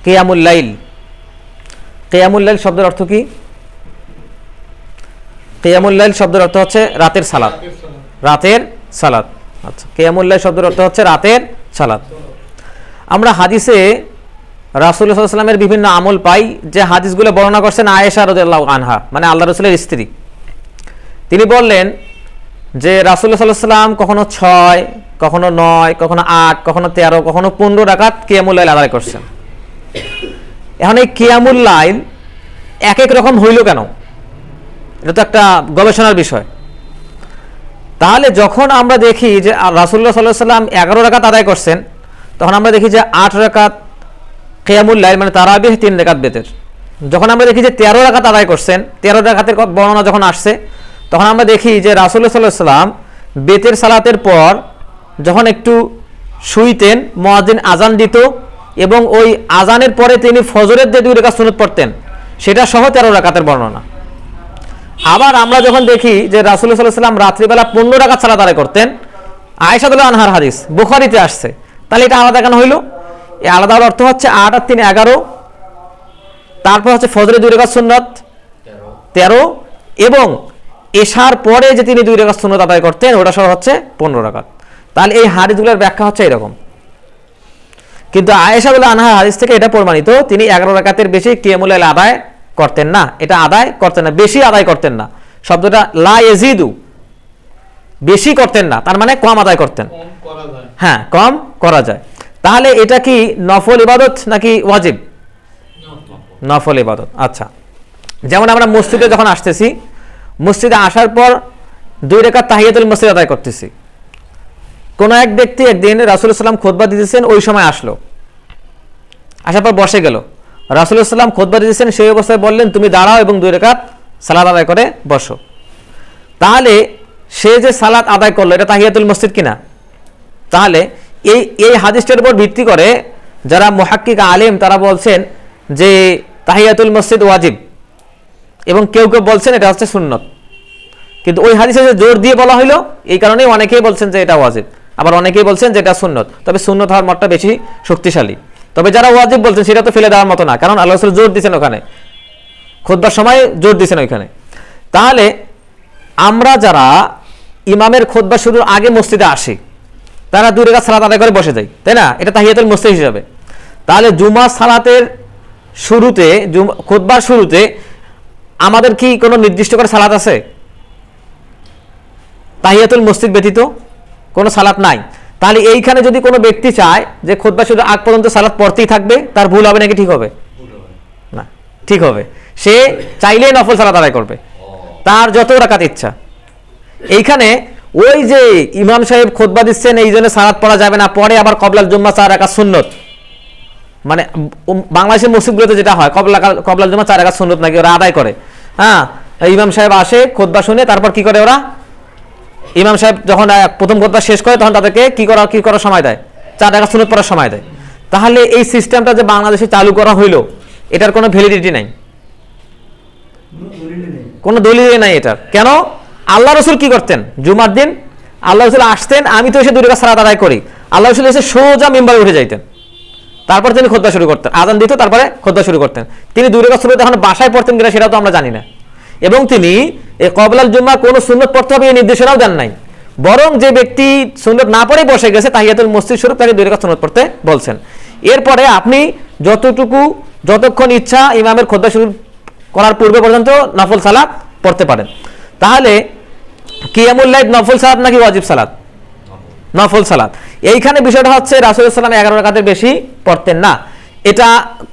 কিয়ামুল লাইল। কিয়ামুল লাইল শব্দের অর্থ কি? কিয়ামুল লাইল শব্দের অর্থ হচ্ছে রাতের সালাত। রাতের সালাত। আচ্ছা, কিয়ামুল লাইল শব্দের অর্থ হচ্ছে রাতের সালাত। আমরা হাদিসে রাসূলুল্লাহ সাল্লাল্লাহু আলাইহি ওয়াসাল্লামের বিভিন্ন আমল পাই, যে হাদিসগুলো বর্ণনা করছেন আয়েশা রাদিয়াল্লাহু আনহা, মানে আল্লাহ রাসূলের স্ত্রী। তিনি বললেন যে রাসূলুল্লাহ সাল্লাল্লাহু আলাইহি ওয়াসাল্লাম কখনো 6, কখনো 9, কখনো 8, কখনো 13, কখনো 15 রাকাত কিয়ামুল লাইল আদায় করছেন। এখন এই কিয়ামুল লাইল এক এক রকম হইল কেন? এটা তো একটা গবেষণার বিষয়। তাহলে যখন আমরা দেখি যে রাসূলুল্লাহ সাল্লাল্লাহু আলাইহি ওয়াসাল্লাম 11 রাকাত আদায় করছেন, তখন আমরা দেখি যে 8 রাকাত কিয়ামুল লাইল মানে তারাবিহ, 3 রাকাত বেতের। যখন আমরা দেখি যে 13 রাকাত আদায় করছেন, 13 রাকাতের বর্ণনা যখন আসছে, তখন আমরা দেখি যে রাসূলুল্লাহ সাল্লাল্লাহু আলাইহি ওয়াসাল্লাম বেতের সালাতের পর যখন একটু শুইতেন, মুয়াজ্জিন আজান দিত এবং ওই আজানের পরে তিনি ফজরের যে 2 রাকাত সুন্নত পড়তেন, সেটা সহ 13 রাকাতের বর্ণনা। আবার আমরা যখন দেখি যে রাসূলুল্লাহ সাল্লাল্লাহু আলাইহি ওয়াসাল্লাম রাত্রিবেলা 15 রাকাত সালাত আদায় করতেন, আয়েশা রাদিয়াল্লাহু আনহার হাদিস বুখারীতে আসছে, তাহলে এটা আলাদা কেন হইল? এই আলাদা অর্থ হচ্ছে 8 আর 3 11, তারপর হচ্ছে ফজরের 2 রাকাত সুন্নত 13, এবং এশার পরে যে তিনি 2 রাকাত সুন্নত আদায় করতেন ওটা সহ হচ্ছে 15 রাকাত। তাহলে এই হাদিসগুলোর ব্যাখ্যা হচ্ছে এরকম। কিন্তু আয়েশা রাদিয়াল্লাহু আনহার হাদিস থেকে এটা প্রমাণিত তিনি 11 রাকাতের বেশি কিয়ামুল লাইল আদায় করতেন না। এটা আদায় করতেন না, বেশি আদায় করতেন না। শব্দটা লা ইয়াজিদু, বেশি করতেন না, তার মানে কম আদায় করতেন। হ্যাঁ, কম করা যায়। তাহলে এটা কি নফল ইবাদত নাকি ওয়াজিব? নফল ইবাদত। আচ্ছা, যেমন আমরা মসজিদে যখন আসতেছি, মসজিদে আসার পর 2 রাকাত তাহিয়াতুল মসজিদ আদায় করতেছি। কোন এক ব্যক্তি একদিন রাসূলুল্লাহ সাল্লাল্লাহু আলাইহি ওয়াসাল্লাম খুতবা দিতেছেন, ওই সময় আসলো, আসার পর বসে গেল। রাসূলুল্লাহ সাল্লাল্লাহু আলাইহি ওয়াসাল্লাম খুতবা দিতেছেন, সেই অবস্থায় বললেন তুমি দাঁড়াও এবং 2 রাকাত সালাত আদায় করে বসো। তাহলে সে যে সালাত আদায় করলো এটা তাহিয়াতুল মসজিদ কিনা? তাহলে এই হাদিসটার উপর ভিত্তি করে যারা মুহাক্কিক আলেম তারা বলছেন যে তাহিয়াতুল মসজিদ ওয়াজিব, এবং কেউ কেউ বলছেন এটা হচ্ছে সুন্নত। কিন্তু ওই হাদিসে যে জোর দিয়ে বলা হলো, এই কারণেই অনেকেই বলছেন যে এটা ওয়াজিব, আবার অনেকেই বলছেন যে এটা সুন্নত। তবে সুন্নত হওয়ার মতটা বেশি শক্তিশালী। তবে যারা ওয়াজিব বলছেন সেটা তো ফেলে দেওয়ার মতো না, কারণ আল্লাহ রাসূল জোর দিয়েছেন ওখানে, খুতবার সময় জোর দিয়েছেন ওইখানে। তাহলে আমরা যারা ইমামের খুতবা শুরুর আগে মসজিদে আসি, তারা 2 রাকাত সালাত আদায় করে বসে যায়, তাই না? এটা তাহিয়াতুল মসজিদ হিসাবে। তাহলে জুমা সালাতের শুরুতে, খুতবার শুরুতে আমাদের কি কোনো নির্দিষ্ট করে সালাত আছে? তাহিয়াতুল মসজিদ ব্যতীত কোনো সালাত নাই। তাহলে এইখানে যদি কোনো ব্যক্তি চায় যে খুতবা শুরুর আগ পর্যন্ত সালাত পড়তেই থাকবে, তার ভুল হবে নাকি ঠিক হবে? না, ঠিক হবে। সে চাইলেই নফল সালাত আদায় করবে, তার যত রাকাত ইচ্ছা। এইখানে ওই যে ইমাম সাহেব খুতবা দিচ্ছেন এই জন্য সালাত পড়া যাবে না, পরে আবার কবলাল জুম্মা 4 রাকাত সুন্নত, মানে বাংলাদেশের মসজিদগুলোতে যেটা হয় কবলাল জুম্মা 4 রাকাত সুন্নত নাকি ওরা আদায় করে। হ্যাঁ, ইমাম সাহেব আসে খুতবা শুনে, তারপর কি করে ওরা, ইমাম সাহেব যখন প্রথম খুতবা শেষ করে তখন তাদেরকে কি করার সময় দেয়? 4 রাকাত সুন্নত পড়ার সময় দেয়। তাহলে এই সিস্টেমটা যে বাংলাদেশে চালু করা হইলো, এটার কোনো ভ্যালিডিটি নাই, কোনো দলিল নাই এটার। কেন? আল্লাহ রাসূল কি করতেন? জুমার দিন আল্লাহ রাসূল আসতেন, আমি তো এসে 2 রাকাত সালাত আদায় করি, আল্লাহ রাসূল এসে সোজা মিম্বারে উঠে যাইতেন, তারপর তিনি খুতবা শুরু করতেন, আজান দিত, তারপরে খুতবা শুরু করতেন। তিনি 2 রাকাত সুন্নত এখন বাসায় পড়তেন কিনা সেটা তো আমরা জানি না। এবং তিনি এই কবলাল জুম্মা কোন সুন্নত পড়তে হবে এই নির্দেশনাও দেন নাই, বরং যে ব্যক্তি সুন্নত না পড়ে বসে গেছে তাহিয়াতুল মসজিদ স্বরূপ তাকে 2 রাকাত সুন্নত পড়তে বলছেন। এরপরে আপনি যতক্ষণ ইচ্ছা ইমামের খুতবা শুরু করার পূর্বে পর্যন্ত নফল সালাত পড়তে পারেন। তাহলে কিয়ামুল লাইল নফল সালাত নাকি ওয়াজিব সালাত? নফল সালাত। এইখানে বিষয়টা হচ্ছে রাসূলুল্লাহ সাল্লাল্লাহু আলাইহি ওয়াসাল্লাম 11 রাকাতের বেশি পড়তেন না। এটা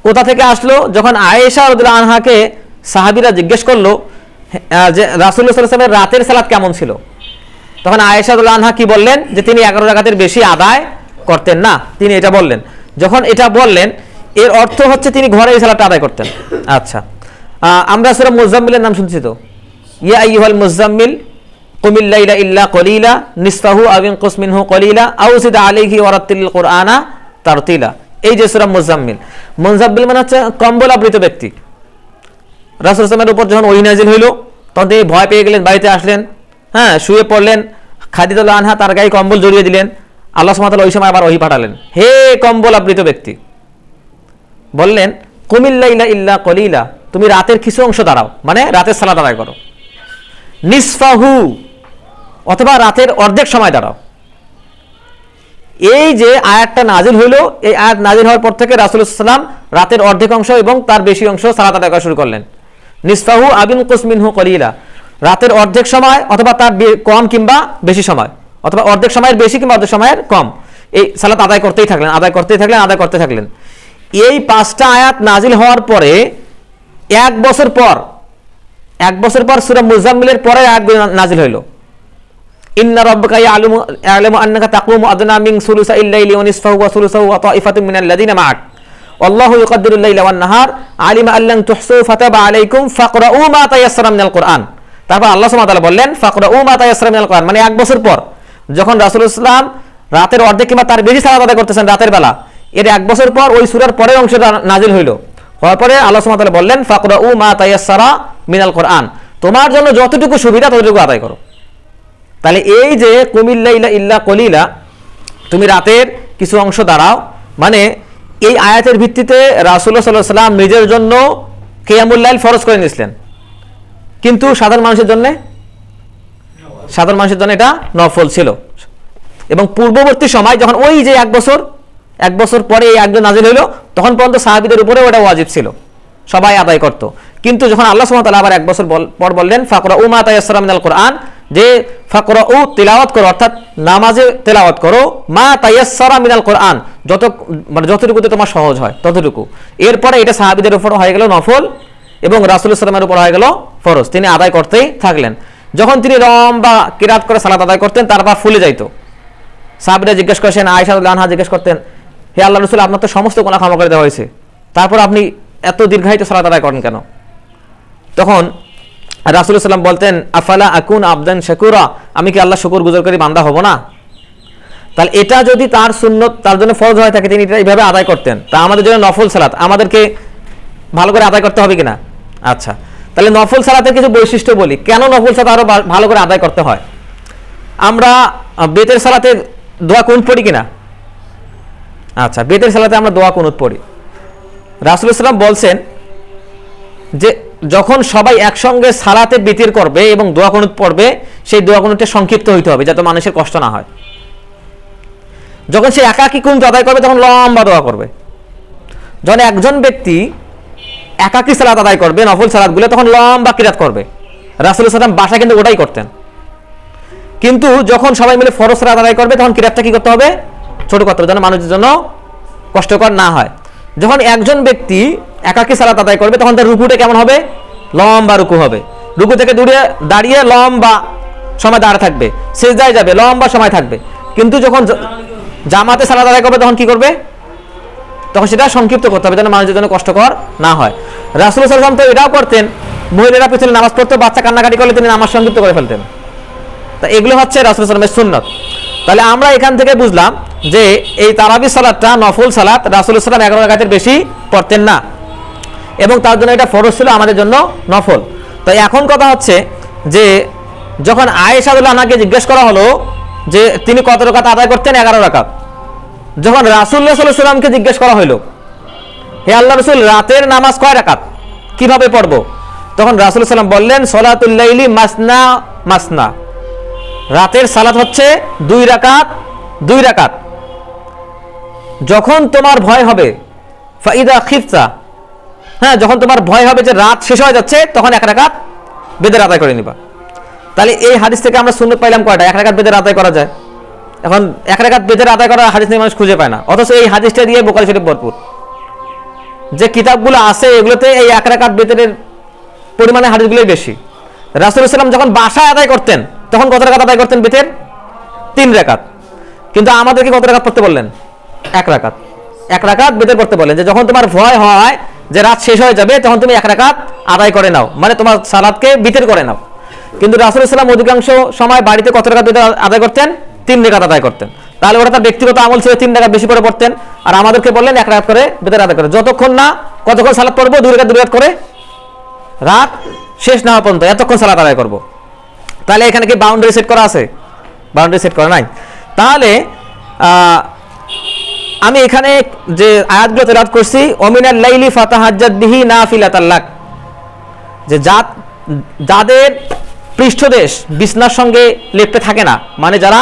কোথা থেকে আসলো? যখন আয়েশা রাদিয়াল্লাহু আনহাকে সাহাবীরা জিজ্ঞেস করলো যে রাসূলুল্লাহ সাল্লাল্লাহু আলাইহি ওয়াসাল্লামের রাতের সালাত কেমন ছিল, তখন আয়েশা রাদিয়াল্লাহু আনহা কি বললেন? যে তিনি 11 রাকাতের বেশি আদায় করতেন না, তিনি এটা বললেন। যখন এটা বললেন এর অর্থ হচ্ছে তিনি ঘরে এই সালাতটা আদায় করতেন। আচ্ছা, আমরা সূরা মুজাম্মিলের নাম শুনছি তো, ইয়া আইয়ুহাল মুজাম্মিল কুমিল লাইলা ইল্লা কলিলা নিসফাহু আও ইনকুস মিনহু কলিলা আও জিদ আলাইহি ওয়ারাত্তিল কুরআনা তারতিলা। এই যে সূরা মুজাম্মিল, মুজাম্মিল মানে হচ্ছে কম্বল আবৃত ব্যক্তি। রাসূল সাল্লাল্লাহু আলাইহি ওয়াসাল্লামের উপর যখন ওহী নাযিল হইল তখন তিনি ভয় পেয়ে গেলেন, বাড়িতে আসলেন, হ্যাঁ, শুয়ে পড়লেন, খাদিজা রাদিয়াল্লাহু আনহা তার গায়ে কম্বল জড়িয়ে দিলেন। আল্লাহ সুবহানাহু ওয়া তাআলা ওই সময় আবার ওহী পাঠালেন, হে কম্বল আবৃত ব্যক্তি, বললেন কুমিল্লাইলা ইল্লা কলিলা, তুমি রাতের কিছু অংশ দাঁড়াও, মানে রাতের সালাত আদায় করো। নিসফাহু, অথবা রাতের অর্ধেক সময় দাঁড়াও। এই যে আয়াতটা নাজিল হইলো, এই আয়াত নাজিল হওয়ার পর থেকে রাসূলুল্লাহ সাল্লাল্লাহু আলাইহি ওয়াসাল্লাম রাতের অর্ধেক অংশ এবং তার বেশি অংশ সালাত আদায় করা শুরু করলেন। নিসফাহু আবিন কুসমিনহু কলিলা, রাতের অর্ধেক সময় অথবা তার কম কিংবা বেশি সময়, অথবা অর্ধেক সময়ের বেশি কিংবা অর্ধেক সময়ের কম, এই সালাত আদায় করতেই থাকলেন, আদায় করতেই থাকলেন, আদায় করতে থাকলেন। এই 5টা আয়াত নাজিল হওয়ার পরে এক বছর পর সূরা মুজাম্মিলের পরে আয়াতগুলো নাজিল হইল। ইন্না রাব্বাকা ইয়ালামু আন্নাকা তাকুমু আদনা মিন সুলুসাইল লাইলি ওয়া নিসফাহু ওয়া সুলুসাহু ওয়া তাইফাতুম মিনাল্লাযিনা মা'আক আল্লাহু ইয়াকদিরুল লাইলা ওয়ান নাহার আলিমা আল্লান তুহসু ফাতাবা আলাইকুম ফাকরাউ মা তায়াসসারা মিনাল কুরআন। তারপর আল্লাহ সুবহানাহু ওয়া তাআলা বললেন ফাকরাউ মা তায়াসসারা মিনাল কুরআন, মানে এক বছর পর যখন রাসূলুল্লাহ সাল্লাল্লাহু আলাইহি ওয়াসাল্লাম রাতের অর্ধেক কিংবা তার বেশি সালাত আদায় করতেছেন রাতের বেলা, এর এক বছর পর ওই সূরার পরের অংশটা নাজিল হইল। হওয়ার পরে আল্লাহ সুবহানাহু ওয়া তাআলা বললেন ফাকরাউ মা তায়াসসারা মিনাল কুরআন, তোমার জন্য যতটুকু সুবিধা ততটুকু আদায় করো। তাহলে এই যে কুমিল্লাইলা ইল্লা কলিলা, তুমি রাতের কিছু অংশ দাঁড়াও, মানে এই আয়াতের ভিত্তিতে রাসূলুল্লাহ সাল্লাল্লাহু আলাইহি ওয়াসাল্লাম নিজের জন্য কিয়ামুল লাইল ফরজ করে নিয়েছিলেন, কিন্তু সাধারণ মানুষের জন্য এটা নফল ছিল। এবং পূর্ববর্তী সময় যখন ওই যে এক বছর পরে এই আয়াত নাজিল হলো, তখন পর্যন্ত সাহাবীদের উপরে ওটা ওয়াজিব ছিল, সবাই আদায় করত। কিন্তু যখন আল্লাহ সুবহানাহু ওয়া তাআলা আবার এক বছর পর বললেন ফাকরাউ মা তায়াসসারা মিনাল কুরআন, যে ফাকরাউ তিলাওয়াত করো, অর্থাৎ নামাজে তেলাওয়াত করো, মা তায়াসসারা মিনাল কুরআন, যতটুকুতে তোমার সহজ হয় ততটুকু। এরপরে এটা সাহাবীদের উপর হয়ে গেল নফল এবং রাসূলুল্লাহ সাল্লাল্লাহু আলাইহি ওয়াসাল্লামের উপর হয়ে গেল ফরজ, তিনি আদায় করতেই থাকলেন। যখন তিনি লম্বা কিরাত করে সালাত আদায় করতেন, তারপর ফুলে যাইতো। সাহাবীরা জিজ্ঞেস করেছেন, আয়েশা রাদিয়াল্লাহু আনহা জিজ্ঞেস করতেন, হে আল্লাহর রাসূল, আপনার তো সমস্ত গুনাহ ক্ষমা করে দেওয়া হয়েছে, তারপর আপনি এত দীর্ঘায়িত সালাত আদায় করেন কেন? তখন রাসূলুল্লাহ সাল্লাম বলতেন, আফালা আকুন আবদান শাকুরা, আমি কি আল্লাহ শুকরগুজারকারী বান্দা হব না? তাহলে এটা যদি তার সুন্নত, তার জন্য ফরজ হয়ে থাকে, তিনি এটা এইভাবে আদায় করতেন। তা আমাদের জন্য নফল সালাত আমাদেরকে ভালো করে আদায় করতে হবে কিনা? আচ্ছা, তাহলে নফল সালাতের কিছু বৈশিষ্ট্য বলি, কেন নফল সালাত আরো ভালো করে আদায় করতে হয়। আমরা বেতের সালাতে দোয়া কুনুত পড়ি কিনা? আচ্ছা, বেতের সালাতে আমরা দোয়া কুনুত পড়ি। রাসূলুল্লাহ সাল্লাম বলছেন যে যখন সবাই একসঙ্গে সালাতে বিতির করবে এবং দোয়া কুনুত পড়বে, সেই দোয়া কুনুতটা সংক্ষিপ্ত হইতে হবে যাতে মানুষের কষ্ট না হয়। যখন সে একাকী কুনুত আদায় করবে তখন লম্বা দোয়া করবে। যখন একজন ব্যক্তি একাকী সালাত আদায় করবে, নফল সালাতগুলো, তখন লম্বা কিরাত করবে। রাসূলুল্লাহ সাল্লাম বাসা কিন্তু ওটাই করতেন। কিন্তু যখন সবাই মিলে ফরজ সালাত আদায় করবে, তখন কিরাতটা কি করতে হবে? ছোট করতে হবে, যেন মানুষের জন্য কষ্টকর না হয়। যখন একজন ব্যক্তি একাকী সালাত আদায় করবে, তখন তার রুকুটা কেমন হবে? লম্বা রুকু হবে। রুকু থেকে দাঁড়িয়ে লম্বা সময় দাঁড়া থাকবে, সিজদায় যাবে, লম্বা সময় থাকবে। কিন্তু যখন জামাতে সালাত আদায় করবে, তখন কি করবে? তখন সেটা সংক্ষিপ্ত করতে হবে, যেন মানুষের জন্য কষ্টকর না হয়। রাসূলুল্লাহ সাল্লাল্লাহু আলাইহি ওয়াসাল্লাম তো এটাও করতেন, মহিলারা পিছনে নামাজ পড়তো, বাচ্চা কান্নাকাটি করলে তিনি নামাজ সংক্ষিপ্ত করে ফেলতেন। তা এগুলো হচ্ছে রাসূলুল্লাহ সাল্লাল্লাহু আলাইহি ওয়াসাল্লামের সুন্নাত। তাহলে আমরা এখান থেকে বুঝলাম যে এই তারাবি সালাতটা নফল সালাত, রাসূলুল্লাহ সাল্লাল্লাহু আলাইহি ওয়াসাল্লাম 11 রাকাতের বেশি পড়তেন না, এবং তার জন্য এটা ফরজ ছিল, আমাদের জন্য নফল। তো এখন কথা হচ্ছে যে যখন আয়েশা রাদিয়াল্লাহু আনহাকে জিজ্ঞেস করা হলো যে তিনি কত রাকাত আদায় করতেন, 11 রাকাত। যখন রাসূলুল্লাহ সাল্লাল্লাহু আলাইহি ওয়াসাল্লামকে জিজ্ঞেস করা হলো, হে আল্লাহর রাসূল, রাতের নামাজ কয় রাকাত, কিভাবে পড়বো? তখন রাসূলুল্লাহ সাল্লাল্লাহু আলাইহি ওয়াসাল্লাম বললেন, সলাতুল লাইলি মাসনা মাসনা, রাতের সালাত হচ্ছে 2 রাকাত 2 রাকাত। যখন তোমার ভয় হবে, ফাইদা খিফতা, হ্যাঁ, যখন তোমার ভয় হবে যে রাত শেষ হয়ে যাচ্ছে, তখন 1 রাকাত বেদের আদায় করে নিবা। তাহলে এই হাদিস থেকে আমরা সুন্নাত পাইলাম কয়টা? 1 রাকাত বেদের আদায় করা যায়। এখন 1 রাকাত বেদের আদায় করার হাদিস নিয়ে মানুষ খুঁজে পায় না, অথচ এই হাদিসটা দিয়ে বুখারী শরীফ ভরপুর। যে কিতাবগুলো আছে এগুলোতে এই 1 রাকাত বেদের পরিমাণে হাদিসগুলোই বেশি। রাসূলুল্লাহ সাল্লাল্লাহু আলাইহি ওয়াসাল্লাম যখন বাসায় আদায় করতেন, তখন কত রাকাত আদায় করতেন? বেতের 3 রাকাত। কিন্তু আমাদেরকে কত রাকাত পড়তে বললেন? 1 রাকাত। 1 রাকাত বেতের পড়তে বললেন, যে যখন তোমার ভয় হয় যে রাত শেষ হয়ে যাবে, তখন তুমি 1 রাকাত আদায় করে নাও, মানে তোমার সালাতকে বিতের করে নাও। কিন্তু রাসূলুল্লাহ সাল্লাল্লাহু আলাইহি ওয়াসাল্লাম অধিকাংশ সময় বাড়িতে কত রাকাত বেতের আদায় করতেন? 3 রাকাত আদায় করতেন। তাহলে ওটা তার ব্যক্তিগত আমল ছিল, 3 রাকাত বেশি করে পড়তেন। আর আমাদেরকে বললেন 1 রাকাত করে বেতের আদায় করে, যতক্ষণ না কতক্ষণ সালাত পড়বো, 2 রাকাত করে রাত শেষ না হওয়া পর্যন্ত এতক্ষণ সালাত আদায় করবো। তাহলে এখানে কি বাউন্ডারি সেট করা আছে? বাউন্ডারি সেট করা নাই। তাহলে আমি এখানে যে আয়াতগুলো তেলাওয়াত করছি, ওমিনাল লাইলি ফাতাহাজ্জাদ বিহি নাফিলাতাল লাক, যে যাদের পৃষ্ঠদেশ বিছনার সঙ্গে লেপ্টে থাকে না, মানে যারা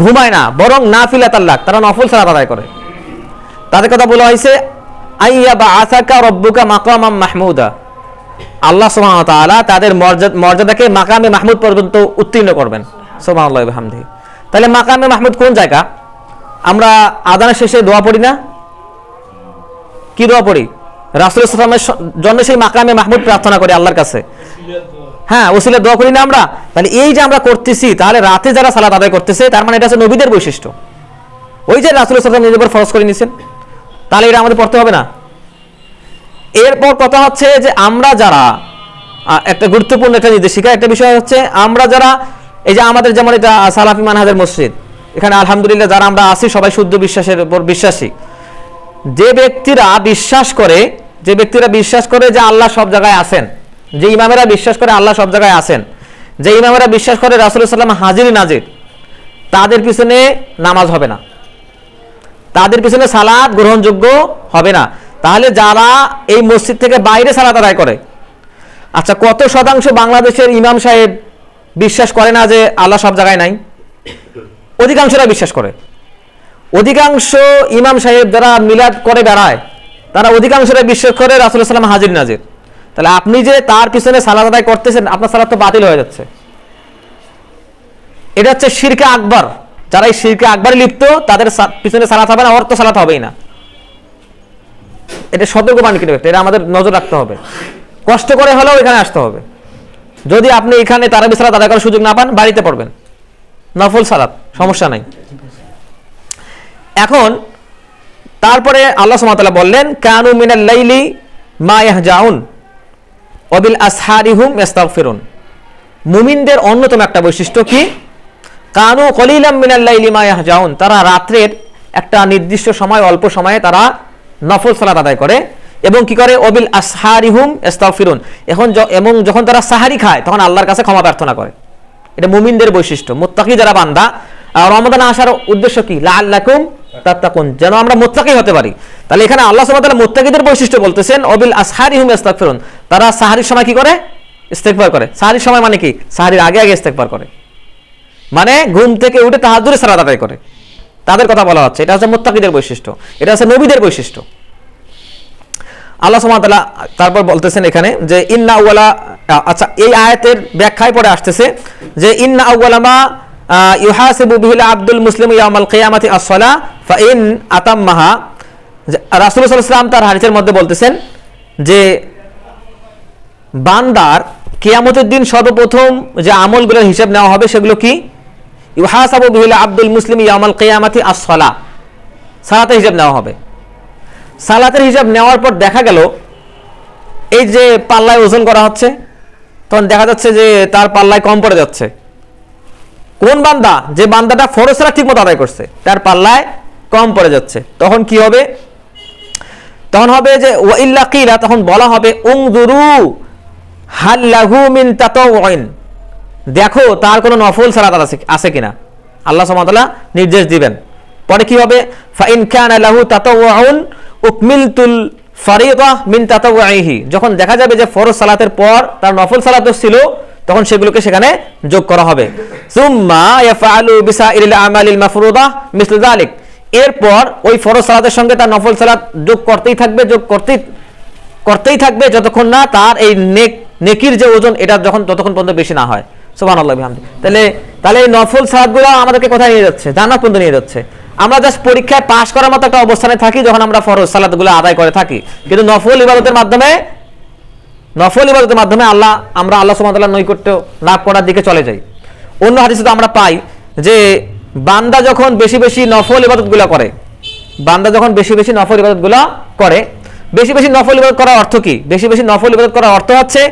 ঘুমায় না বরং নাফিলাতাল লাক, তারা নফল সালাত আদায় করে, তাদের কথা বলা হয়েছে আইয়া বা আসাকা রব্বুকা মাকামাম মাহমুদা, আল্লাহ সুবহানাহু ওয়া তাআলা তাদের মর্যাদাকে মাকামে মাহমুদ পর্যন্ত উত্তীর্ণ করবেন। সুবহানাল্লাহি ওয়া বিহামদিহি। তাহলে মাকামে মাহমুদ কোন জায়গা? আমরা আযানের শেষে দোয়া পড়ি না? কি দোয়া পড়ি? রাসূল সাল্লাল্লাহু আলাইহি ওয়াসাল্লামের জন্য সেই মাকামে মাহমুদ প্রার্থনা করি আল্লাহর কাছে, হ্যাঁ, ওসিলা দোয়া করি না আমরা? তাহলে এই যে আমরা করতেছি, তাহলে রাতে যারা সালাত আদায় করতেছে তার মানে এটা হচ্ছে নবীদের বৈশিষ্ট্য। ওই যে রাসূল সাল্লাল্লাহু আলাইহি ওয়াসাল্লাম নিজের উপর ফরজ করে নিয়েছেন, তাহলে এটা আমাদের পড়তে হবে না? এরপর কথা হচ্ছে যে আমরা যারা, একটা গুরুত্বপূর্ণ একটা নির্দেশিকা, একটা বিষয় হচ্ছে আমরা যারা, এই যে আমাদের যেমন এটা সালাফি মানহাজের মসজিদ, এখানে আলহামদুলিল্লাহ যারা আমরা আছি সবাই শুদ্ধ বিশ্বাসের উপর বিশ্বাসী। যে ব্যক্তিরা বিশ্বাস করে যে আল্লাহ সব জায়গায় আছেন, যে ইমামেরা বিশ্বাস করে আল্লাহ সব জায়গায় আছেন, যে ইমামেরা বিশ্বাস করে রাসূল সাল্লাল্লাহু আলাইহি ওয়াসাল্লাম হাজির নাজির, তাদের পিছনে নামাজ হবে না, তাদের পিছনে সালাত গ্রহণযোগ্য হবে না। তাহলে যারা এই মসজিদ থেকে বাইরে সালাত আদায় করে, আচ্ছা কত শতাংশ বাংলাদেশের ইমাম সাহেব বিশ্বাস করে না যে আল্লাহ সব জায়গায় নাই? অধিকাংশরা বিশ্বাস করে। অধিকাংশ ইমাম সাহেব যারা মিলাদ করে বেড়ায়, তারা অধিকাংশরা বিশ্বাস করে রাসূল সাল্লাল্লাহু আলাইহি ওয়াসাল্লাম হাজির নাজির। তাহলে আপনি যে তার পিছনে সালাত আদায় করতেছেন, আপনার সালাত তো বাতিল হয়ে যাচ্ছে। এটা হচ্ছে শিরকে আকবার। যারা এই শিরকে আকবরে লিপ্ত, তাদের পিছনে সালাত হবে না, অর্থ সালাত হবেই না। এটা সতর্কবাণী কিন্তু, এটা আমাদের নজর রাখতে হবে। কষ্ট করে হলেও এখানে আসতে হবে। যদি আপনি এখানে তারাবি সালাত আদায় করার সুযোগ না পান, বাড়িতে পড়বেন নফল সালাত, সমস্যা নাই। এখন তারপরে আল্লাহ সুবহানাহু ওয়া তাআলা বললেন কানু মিনাল লাইলি মা ইয়াহজাউন ওয়া বিল আসহারিহুম ইস্তাগফিরুন। মুমিনদের অন্যতম একটা বৈশিষ্ট্য কি? কানু কলিলাম মিনাল লাইলি মা ইয়াহজাউন, তারা রাতের একটা নির্দিষ্ট সময়, অল্প সময়ে তারা নফল সালাত আদায় করে এবং কি করে? ওবিল আসহারিহুম ইস্তাগফিরুন, এবং যখন তারা সাহারি খায় তখন আল্লাহর কাছে ক্ষমা প্রার্থনা করে। এটা মুমিনদের বৈশিষ্ট্য। মুত্তাকি যারা বান্দা, রমাদান আসার উদ্দেশ্য কি? লাআল্লাকুম তাত্তাকুন, যেন আমরা মুত্তাকি হতে পারি। তাহলে এখানে আল্লাহ সুবহানাহু ওয়া তাআলা মুত্তাকিদের বৈশিষ্ট্য বলতেছেন, ওবিল আসহারিহুম ইস্তাগফিরুন, তারা সাহারির সময় কি করে? ইস্তেগফার করে। সাহারির সময় মানে কি? সাহারির আগে আগে ইস্তেগফার করে, মানে ঘুম থেকে উঠে তাহাজ্জুদের সালাত আদায় করে। তাদের কথা বলা হচ্ছে, এটা হচ্ছে মুত্তাকিদের বৈশিষ্ট্য, এটা হচ্ছে নবীদের বৈশিষ্ট্য। আল্লাহ সুবহানাহু ওয়া তাআলা তারপর বলতেছেন এখানে যে ইন্না আউয়ালা, আচ্ছা এই আয়াতের ব্যাখ্যায় পরে আসতেছে যে ইন্না আউয়ালা মা ইউহাসিবু বিহিল আব্দুল মুসলিম ইয়াউমাল কিয়ামাতি আস-সালাহ ফাইন আতাম্মাহা। রাসূল সাল্লাল্লাহু আলাইহি ওয়াসাল্লাম তার হাদিসের মধ্যে বলতেছেন যে বান্দার কিয়ামতের দিন সর্বপ্রথম যে আমলগুলোর হিসাব নেওয়া হবে সেগুলো কি? ইউহাসাবু বিহিল আব্দুল মুসলিম ইয়াউমাল কিয়ামাতি আস-সালাহ, সালাতের হিসাব নেওয়া হবে। সালাতের হিসাব নেওয়ার পর দেখা গেল এই যে পাল্লায় ওজন করা হচ্ছে, তখন দেখা যাচ্ছে যে তার পাল্লায় কম পড়ে যাচ্ছে। কোন বান্দা? যে বান্দাটা ফরজ সালাত ঠিকমতো আদায় করছে, তার পাল্লায় কম পড়ে যাচ্ছে। তখন কি হবে? তখন হবে যে ওয়া ইল্লা কিলা, তখন বলা হবে উনজুরু হাল লাহু মিন তাতাউইন, দেখো তার কোনো নফল সালাত আছে কিনা। আল্লাহ সুবহানাহু ওয়া তাআলা নির্দেশ দিবেন। পরে কি হবে? ফাইন কানা লাহু তাতাউউন উকমিলতুল ফারিদা মিন তাতাউইহি, যখন দেখা যাবে যে ফরজ সালাতের পর তার নফল সালাতও ছিল, তখন সেগুলোকে সেখানে যোগ করা হবে। সুম্মা ইয়াফআলু বিসাইরিল আমালিল মাফরুদা মিসল যালিক, এরপর ওই ফরজ সালাতের সঙ্গে তার নফল সালাত যোগ করতেই থাকবে যতক্ষণ না তার এই নেকির যে ওজন, এটা ততক্ষণ পর্যন্ত বেশি না হয়। সুবহানাল্লাহ বিহামদিহি। তাহলে এই নফল সালাতগুলো আমাদেরকে কোথায় নিয়ে যাচ্ছে? জান্নাত পর্যন্ত নিয়ে যাচ্ছে। আমরা জাস্ট পরীক্ষায় পাশ করার মতো একটা অবস্থানে থাকি যখন আমরা ফরজ সালাতগুলো আদায় করে থাকি, কিন্তু নফল ইবাদতের মাধ্যমে আমরা আল্লাহ সুবহানাহু ওয়া তাআলার নৈকট্য লাভ করার দিকে চলে যাই। অন্য হাদিসে তো আমরা পাই যে বান্দা যখন বেশি বেশি নফল ইবাদতগুলো করে, বেশি বেশি নফল ইবাদত করার অর্থ কি? বেশি বেশি নফল ইবাদত করার অর্থ হচ্ছে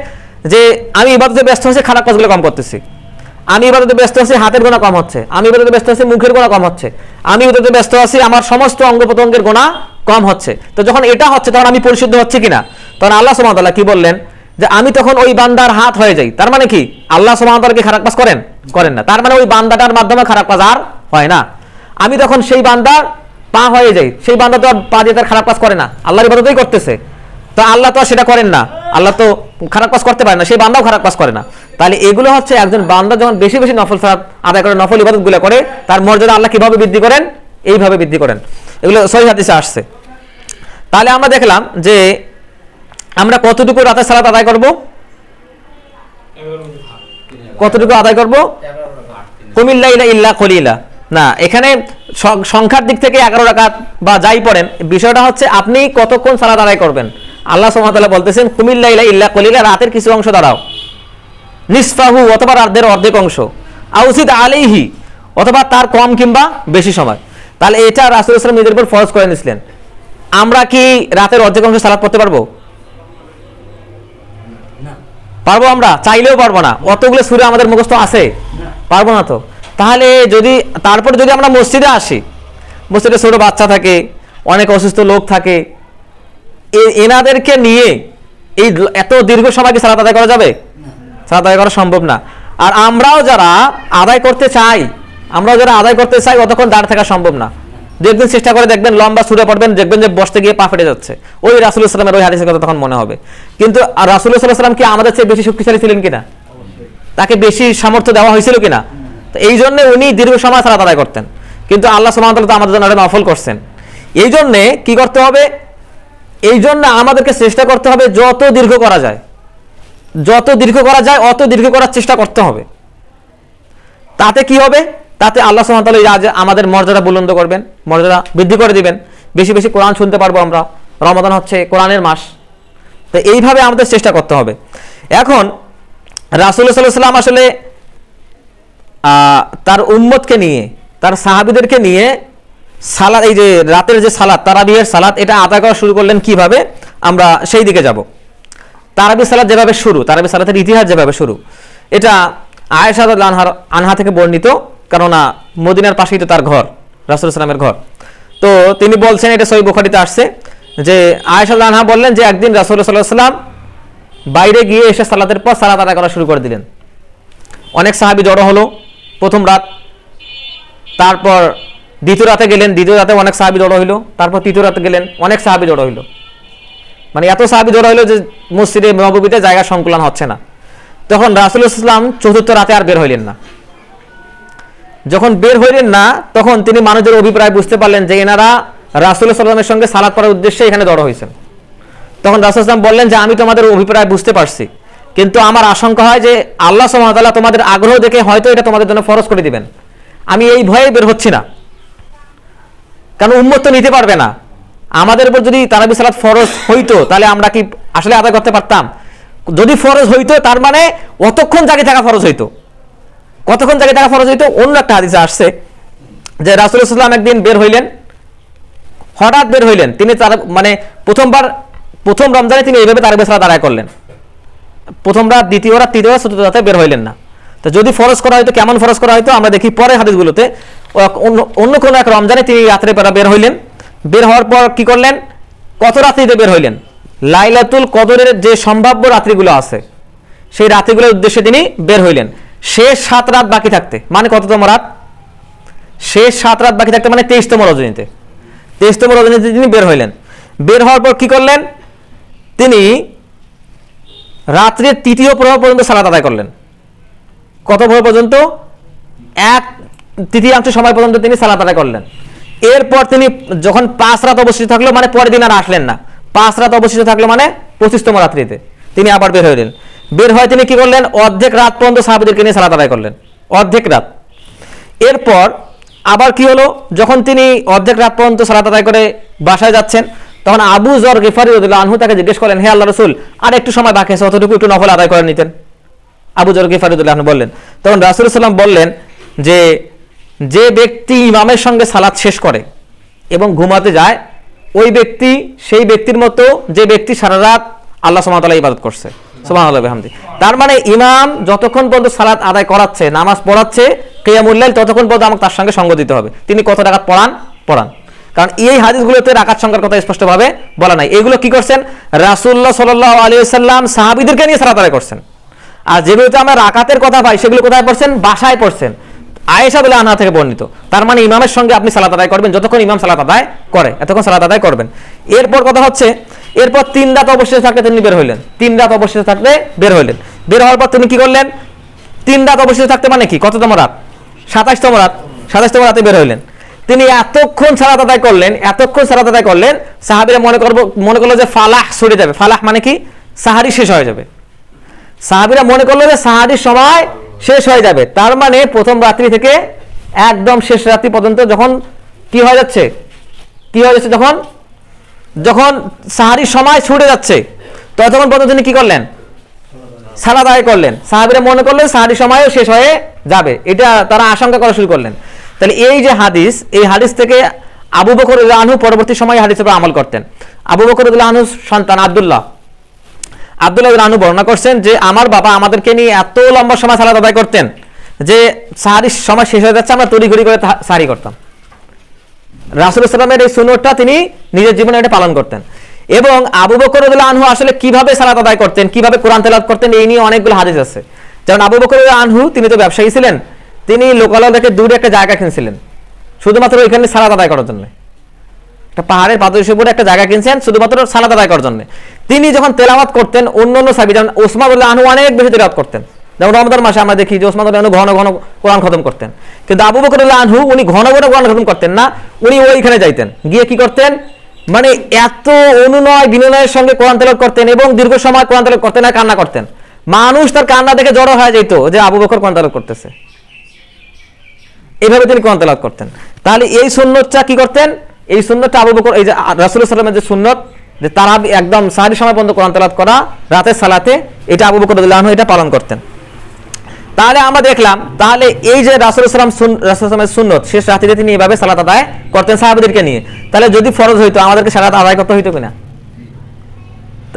যে আমি ইবাদতে ব্যস্ত হচ্ছি, খারাপ কাজগুলো কম করতেছি। আমি ইবাদতে ব্যস্ত আছি, হাতের গোনা কম হচ্ছে। আমি ইবাদতে ব্যস্ত আছি, মুখের গোনা কম হচ্ছে। আমি ইবাদতে ব্যস্ত আছি, আমার সমস্ত অঙ্গ প্রত্যঙ্গের গোনা কম হচ্ছে। তো যখন এটা হচ্ছে, তখন আমি পরিশুদ্ধ হচ্ছে কিনা? তখন আল্লাহ সুবহানাহু ওয়া তাআলা কি বললেন? যে আমি তখন ওই বান্দার হাত হয়ে যাই। তার মানে কি? আল্লাহ সুবহানাহু ওয়া তাআলা কি খারাপ কাজ করেন না? তার মানে ওই বান্দাটার মাধ্যমে খারাপ কাজ আর হয় না। আমি তখন সেই বান্দার পা হয়ে যায়, সেই বান্দা তো আর পা দিয়ে তার খারাপ কাজ করে না, আল্লাহর ইবাদতই করতেছে। তো আল্লাহ তো আর সেটা করেন না, আল্লাহ তো খারাপ কাজ করতে পারে না, সেই বান্দাও খারাপ কাজ করে না। তাহলে এগুলো হচ্ছে একজন বান্দা যখন বেশি বেশি নফল সালাত আদায় করে, নফল ইবাদতগুলো করে, তার মর্যাদা আল্লাহ কিভাবে বৃদ্ধি করেন? এইভাবে বৃদ্ধি করেন। এগুলো সহিহ হাদিসে আসছে। তাহলে আমরা দেখলাম যে আমরা কতটুকু রাতের সালাত আদায় করব, কতটুকু আদায় করব? কুমিল্লা ইল্লা কলিলা না, এখানে সংখ্যার দিক থেকে 11 রাকাত বা যাই পড়েন, বিষয়টা হচ্ছে আপনি কতক্ষণ সালাত আদায় করবেন। আল্লাহ সুবহানাহু ওয়া তাআলা বলতেছেন কুমিল্লা ইল্লা কলিলা, রাতের কিছু অংশ দাঁড়াও, নিসফাহু অথবা রাতের অর্ধেক অংশ, আউসিদ আলাইহি অথবা তার কম কিংবা বেশি সময়। তাহলে এটা রাসূল সাল্লাল্লাহু আলাইহি ওয়াসাল্লাম নিজের উপর ফরজ করে নিয়েছিলেন। আমরা কি রাতের অর্ধেক অংশ সালাত পড়তে পারবো? পারবো? আমরা চাইলেও পারবো না, অতগুলো সূরা আমাদের মুখস্থ আছে, পারবো না তো। তাহলে যদি তারপরে যদি আমরা মসজিদে আসি, মসজিদে ছোট বাচ্চা থাকে, অনেক অসুস্থ লোক থাকে, এনাদেরকে নিয়ে এই এত দীর্ঘ সময় কি সালাত আদায় করা যাবে? সালাত আদায় করা সম্ভব না। আর আমরাও যারা আদায় করতে চাই, অতক্ষণ দাঁড় থাকা সম্ভব না। দু একদিন চেষ্টা করে দেখবেন, লম্বা সূরা পড়বেন, দেখবেন যে বসতে গিয়ে পা ফেটে যাচ্ছে। ওই রাসূলুল্লাহ সাল্লাল্লাহু আলাইহি ওয়াসাল্লামের ওই হাদিসের কথা তখন মনে হবে। কিন্তু রাসূলুল্লাহ সাল্লাল্লাহু আলাইহি ওয়াসাল্লাম কি আমাদের চেয়ে বেশি শক্তিশালী ছিলেন কিনা? তাকে বেশি সামর্থ্য দেওয়া হয়েছিল কিনা? তো এই জন্য উনি দীর্ঘ সময় সালাত আদায় করতেন। কিন্তু আল্লাহ সুবহানাহু ওয়া তাআলা তো আমাদের জন্য এটা নফল করছেন। এই জন্যে কি করতে হবে? এই জন্য আমাদেরকে চেষ্টা করতে হবে যত দীর্ঘ করা যায়, অত দীর্ঘ করার চেষ্টা করতে হবে। তাতে কি হবে? তাতে আল্লাহ সুবহানাহু ওয়া তাআলা আমাদের মর্যাদা বুলন্দ করবেন, মর্যাদা বৃদ্ধি করে দিবেন। বেশি বেশি কোরআন শুনতে পারবো আমরা। রমাদান হচ্ছে কোরআনের মাস। তো এইভাবে আমাদের চেষ্টা করতে হবে। এখন রাসূলুল্লাহ সাল্লাল্লাহু আলাইহি ওয়াসাল্লাম আসলে তার উম্মতকে নিয়ে, তার সাহাবীদেরকে নিয়ে সালাত, এই যে রাতের যে সালাত, তারাবিহের সালাত, এটা আদায় করা শুরু করলেন কিভাবে, আমরা সেই দিকে যাব। তারাবি সালাত যেভাবে শুরু, তারাবি সালাতের ইতিহাস যেভাবে শুরু, এটা আয়েশা রাদিয়াল্লাহু আনহা থেকে বর্ণিত। কেননা মদিনার পাশেই তো তার ঘর, রাসূলুল্লাহ সাল্লাল্লাহু আলাইহি ওয়াসাল্লামের ঘর। তো তিনি বলছেন, এটা সহিহ বুখারীতে আসছে যে আয়েশা রাদিয়াল্লাহু আনহা বললেন যে একদিন রাসূলুল্লাহ সাল্লাল্লাহু আলাইহি ওয়াসাল্লাম বাইরে গিয়ে এসে সালাতের পর সালাত আদায় করা শুরু করে দিলেন। অনেক সাহাবী জড়ো হলো প্রথম রাত, তারপর দ্বিতীয় রাতে গেলেন, দ্বিতীয় রাতে অনেক সাহাবী জড়ো হইলো, তারপর তৃতীয় রাতে গেলেন, অনেক সাহাবী জড়ো হইলো। মানে এত সাহাবী জড়ো হইলো যে মসজিদে নববীতে জায়গা সংকুলান হচ্ছে না। তখন রাসূলুল্লাহ সাল্লাল্লাহু আলাইহি ওয়াসাল্লাম চতুর্থ রাতে আর বের হইলেন না। যখন বের হইলেন না, তখন তিনি মানুষের অভিপ্রায় বুঝতে পারলেন যে এনারা রাসূলুল্লাহ সাল্লাল্লাহু আলাইহি ওয়াসাল্লামের সঙ্গে সালাত পড়ার উদ্দেশ্যে এখানে জড়ো হয়েছেন। তখন রাসূলুল্লাহ সাল্লাল্লাহু আলাইহি ওয়াসাল্লাম বললেন যে আমি তোমাদের অভিপ্রায় বুঝতে পারছি, কিন্তু আমার আশঙ্কা হয় যে আল্লাহ সুবহানাহু ওয়া তাআলা তোমাদের আগ্রহ দেখে হয়তো এটা তোমাদের জন্য ফরজ করে দিবেন। আমি এই ভয়ে বের হচ্ছি না, কারণ উম্মত তো নিতে পারবে না। আমাদের উপর যদি তারাবি সালাত ফরজ হইতো, তাহলে আমরা কি আসলে আদায় করতে পারতাম? যদি ফরজ হইতো, তার মানে অতক্ষণ জাগি থাকা ফরজ হইতো। কতক্ষণ জাগি থাকা ফরজ হইতো? অন্য একটা হাদিসে আসছে যে রাসূলুল্লাহ সাল্লাল্লাহু আলাইহি ওয়াসাল্লাম একদিন বের হইলেন, হঠাৎ বের হইলেন। তিনি মানে প্রথম রমজানে তিনি এইভাবে তারাবি সালাত আদায় করলেন। প্রথম রাত, দ্বিতীয় রাত, তৃতীয় রাত, চতুর্থ রাতে বের হইলেন না। তো যদি ফরজ করা হয়তো, কেমন ফরজ করা হয়তো আমরা দেখি পরের হাদিসগুলোতে। অন্য কোনো এক রমজানে তিনি রাত্রে বের হইলেন। বের হওয়ার পর কি করলেন? কত রাত্রিতে বের হইলেন? লাইলাতুল কদরের যে সম্ভাব্য রাত্রিগুলো আছে, সেই রাত্রিগুলোর উদ্দেশ্যে তিনি বের হইলেন। শেষ 7 রাত বাকি থাকতে, মানে কততম রাত? শেষ 7 রাত বাকি থাকতে, মানে 23তম রজনীতে। 23তম রজনীতে তিনি বের হইলেন। বের হওয়ার পর কি করলেন? তিনি রাত্রের 3য় প্রহর পর্যন্ত সালাত আদায় করলেন। কত প্রহর পর্যন্ত? 1/3 সময় পর্যন্ত তিনি সালাত আদায় করলেন। এরপর তিনি যখন 5 রাত অবশিষ্ট থাকলো, মানে পরের দিন আর আসলেন না, 5 রাত অবশিষ্ট থাকলো, মানে 25তম রাত্রিতে তিনি আবার বের হইলেন। বের হয়ে তিনি কি করলেন? অর্ধেক রাত পর্যন্ত সাহাবীদেরকে নিয়ে সালাত আদায় করলেন, অর্ধেক রাত। এরপর আবার কি হলো? যখন তিনি অর্ধেক রাত পর্যন্ত সালাত আদায় করে বাসায় যাচ্ছেন, তখন আবু যর গিফারি রাদিয়াল্লাহু আনহু তাকে জিজ্ঞেস করলেন, হে আল্লাহর রাসূল, আর একটু সময় বাকি আছে, অতটুকু একটু নফল আদায় করে নিতেন। আবু যর গিফারি রাদিয়াল্লাহু আনহু বললেন, তখন রাসূল সাল্লাল্লাহু আলাইহি ওয়াসাল্লাম বললেন যে ব্যক্তি ইমামের সঙ্গে সালাত শেষ করে এবং ঘুমাতে যায়, ওই ব্যক্তি সেই ব্যক্তির মতো যে ব্যক্তি সারা রাত আল্লাহ সুবহানাহু ওয়া তাআলা ইবাদত করছে। সুবহানাল্লাহি ওয়া বিহামদিহি। তার মানে ইমাম যতক্ষণ পর্যন্ত সালাত আদায় করাচ্ছে, নামাজ পড়াচ্ছে, কিয়ামুল লাইল, ততক্ষণ পর্যন্ত আমাকে তার সঙ্গে সঙ্গ দিতে হবে। তিনি কত রাকাত পড়ান। কারণ এই হাদিসগুলোতে রাকাত সংখ্যার কথা স্পষ্টভাবে বলা নাই। এগুলো কি করছেন? রাসূলুল্লাহ সাল্লাল্লাহু আলাইহি ওয়াসাল্লাম সাহাবীদেরকে নিয়ে সালাত আদায় করছেন। আর যেগুলোতে আমরা রাকাতের কথা পাই, সেগুলো কোথায় পড়ছেন? বাসায় পড়ছেন। আয়েশা রাদিয়াল্লাহু আনহা থেকে বর্ণিত। তার মানে ইমামের সঙ্গে আপনি সালাত আদায় করবেন, যতক্ষণ ইমাম সালাত আদায় করে এতক্ষণ সালাত আদায় করবেন। এরপর কথা হচ্ছে, এরপর 3 রাত অবশিষ্ট থাকলে তিনি বের হইলেন, 3 রাত অবশিষ্ট থাকলে বের হইলেন। বের হওয়ার পর তিনি কি করলেন? 3 রাত অবশিষ্ট থাকতে মানে কি, কততম রাত? 27তম রাত। 27তম রাতে বের হইলেন। তিনি এতক্ষণ সালাত আদায় করলেন, এতক্ষণ সালাত আদায় করলেন, সাহাবীরা মনে করলো যে ফালাহ ছুটে যাবে। ফালাহ মানে কি? সাহারি শেষ হয়ে যাবে। সাহাবীরা মনে করলো যে সাহারির সময় শেষ হয়ে যাবে। তার মানে প্রথম রাত্রি থেকে একদম শেষ রাত্রি পর্যন্ত যখন কি হয়ে যাচ্ছে, যখন সাহারির সময় ছুটে যাচ্ছে, ততক্ষণ পর্যন্ত তিনি কি করলেন? সালাত আদায় করলেন। সাহাবীরা মনে করলেন সাহারির সময়ও শেষ হয়ে যাবে, এটা তারা আশঙ্কা করা শুরু করলেন। তাহলে এই যে হাদিস, এই হাদিস থেকে আবু বকর রাদিয়াল্লাহু আনহু পরবর্তী সময়ে হাদিসের উপর আমল করতেন। আবু বকর রাদিয়াল্লাহু আনহুর সন্তান আব্দুল্লাহ রাদিয়াল্লাহু আনহু বর্ণনা করছেন যে আমার বাবা আমাদেরকে নিয়ে এত লম্বা সময় সালাত আদায় করতেন যে সাহারির সময় শেষ হয়ে যাচ্ছে, আমরা তড়িঘড়ি করে সাহারি করতাম। রাসূলুল্লাহ সাল্লাল্লাহু আলাইহি ওয়াসাল্লামের এই সুন্নতটা তিনি নিজের জীবনে এটা পালন করতেন। এবং আবু বকর রাদিয়াল্লাহু আনহু আসলে কিভাবে সালাত আদায় করতেন, কিভাবে কোরআন তেলাওয়াত করতেন, এই নিয়ে অনেকগুলো হাদিস আছে। যেমন আবু বকর রাদিয়াল্লাহু আনহু তিনি তো ব্যবসায়ী ছিলেন, তিনি লোকালয় থেকে দূরে একটা জায়গা কিনছিলেন শুধুমাত্র ওইখানে সালাত আদায় করার জন্য। একটা পাহাড়ের পাদদেশের উপরে একটা জায়গা কিনছেন শুধুমাত্র সালাত আদায় করার জন্য। তিনি যখন তেলাওয়াত করতেন, অন্যান্য সাহাবী যেমন ওসমান রাদিয়াল্লাহু আনহু অনেক বেশি তেলাওয়াত করতেন। যেমন রমজান মাসে আমরা দেখি যে ওসমান রাদিয়াল্লাহু আনহু ঘন ঘন কোরআন খতম করতেন, কিন্তু আবু বকর রাদিয়াল্লাহু আনহু উনি ঘন ঘন কোরআন খতম করতেন না, উনি ওইখানে যাইতেন, গিয়ে কি করতেন, মানে এত অনুনয় বিনয়ের সঙ্গে কোরআন তেলাওয়াত করতেন এবং দীর্ঘ সময় কোরআন তেলাওয়াত করতেন আর কান্না করতেন। মানুষ তার কান্না দেখে জড়ো হয়ে যেত যে আবু বকর কোরআন তেলাওয়াত করতেছে, এইভাবে তিনি কোরআন তেলাওয়াত করতেন। তাহলে এই সুন্নতটা কি করতেন? এই সুন্নতটা আবু বকর, এই যে রাসূলুল্লাহ সাল্লাল্লাহু আলাইহি ওয়াসাল্লামের যে সুন্নত যে তারা একদম সাহারি সময় পর্যন্ত কোরআন তেলাওয়াত করা রাতের সালাতে, এটা আবু বকর রাদিয়াল্লাহু আনহু এটা পালন করতেন। তাহলে আমরা দেখলাম, তাহলে এই যে রাসূলুল্লাহ সাল্লাল্লাহু আলাইহি ওয়াসাল্লামের সুন্নত শেষ রাতে তিনি এইভাবে সালাত আদায় করতেন সাহাবাদেরকে নিয়ে, তাহলে যদি ফরজ হইতো আমাদেরকে সালাত আদায় করতে হইতো কিনা?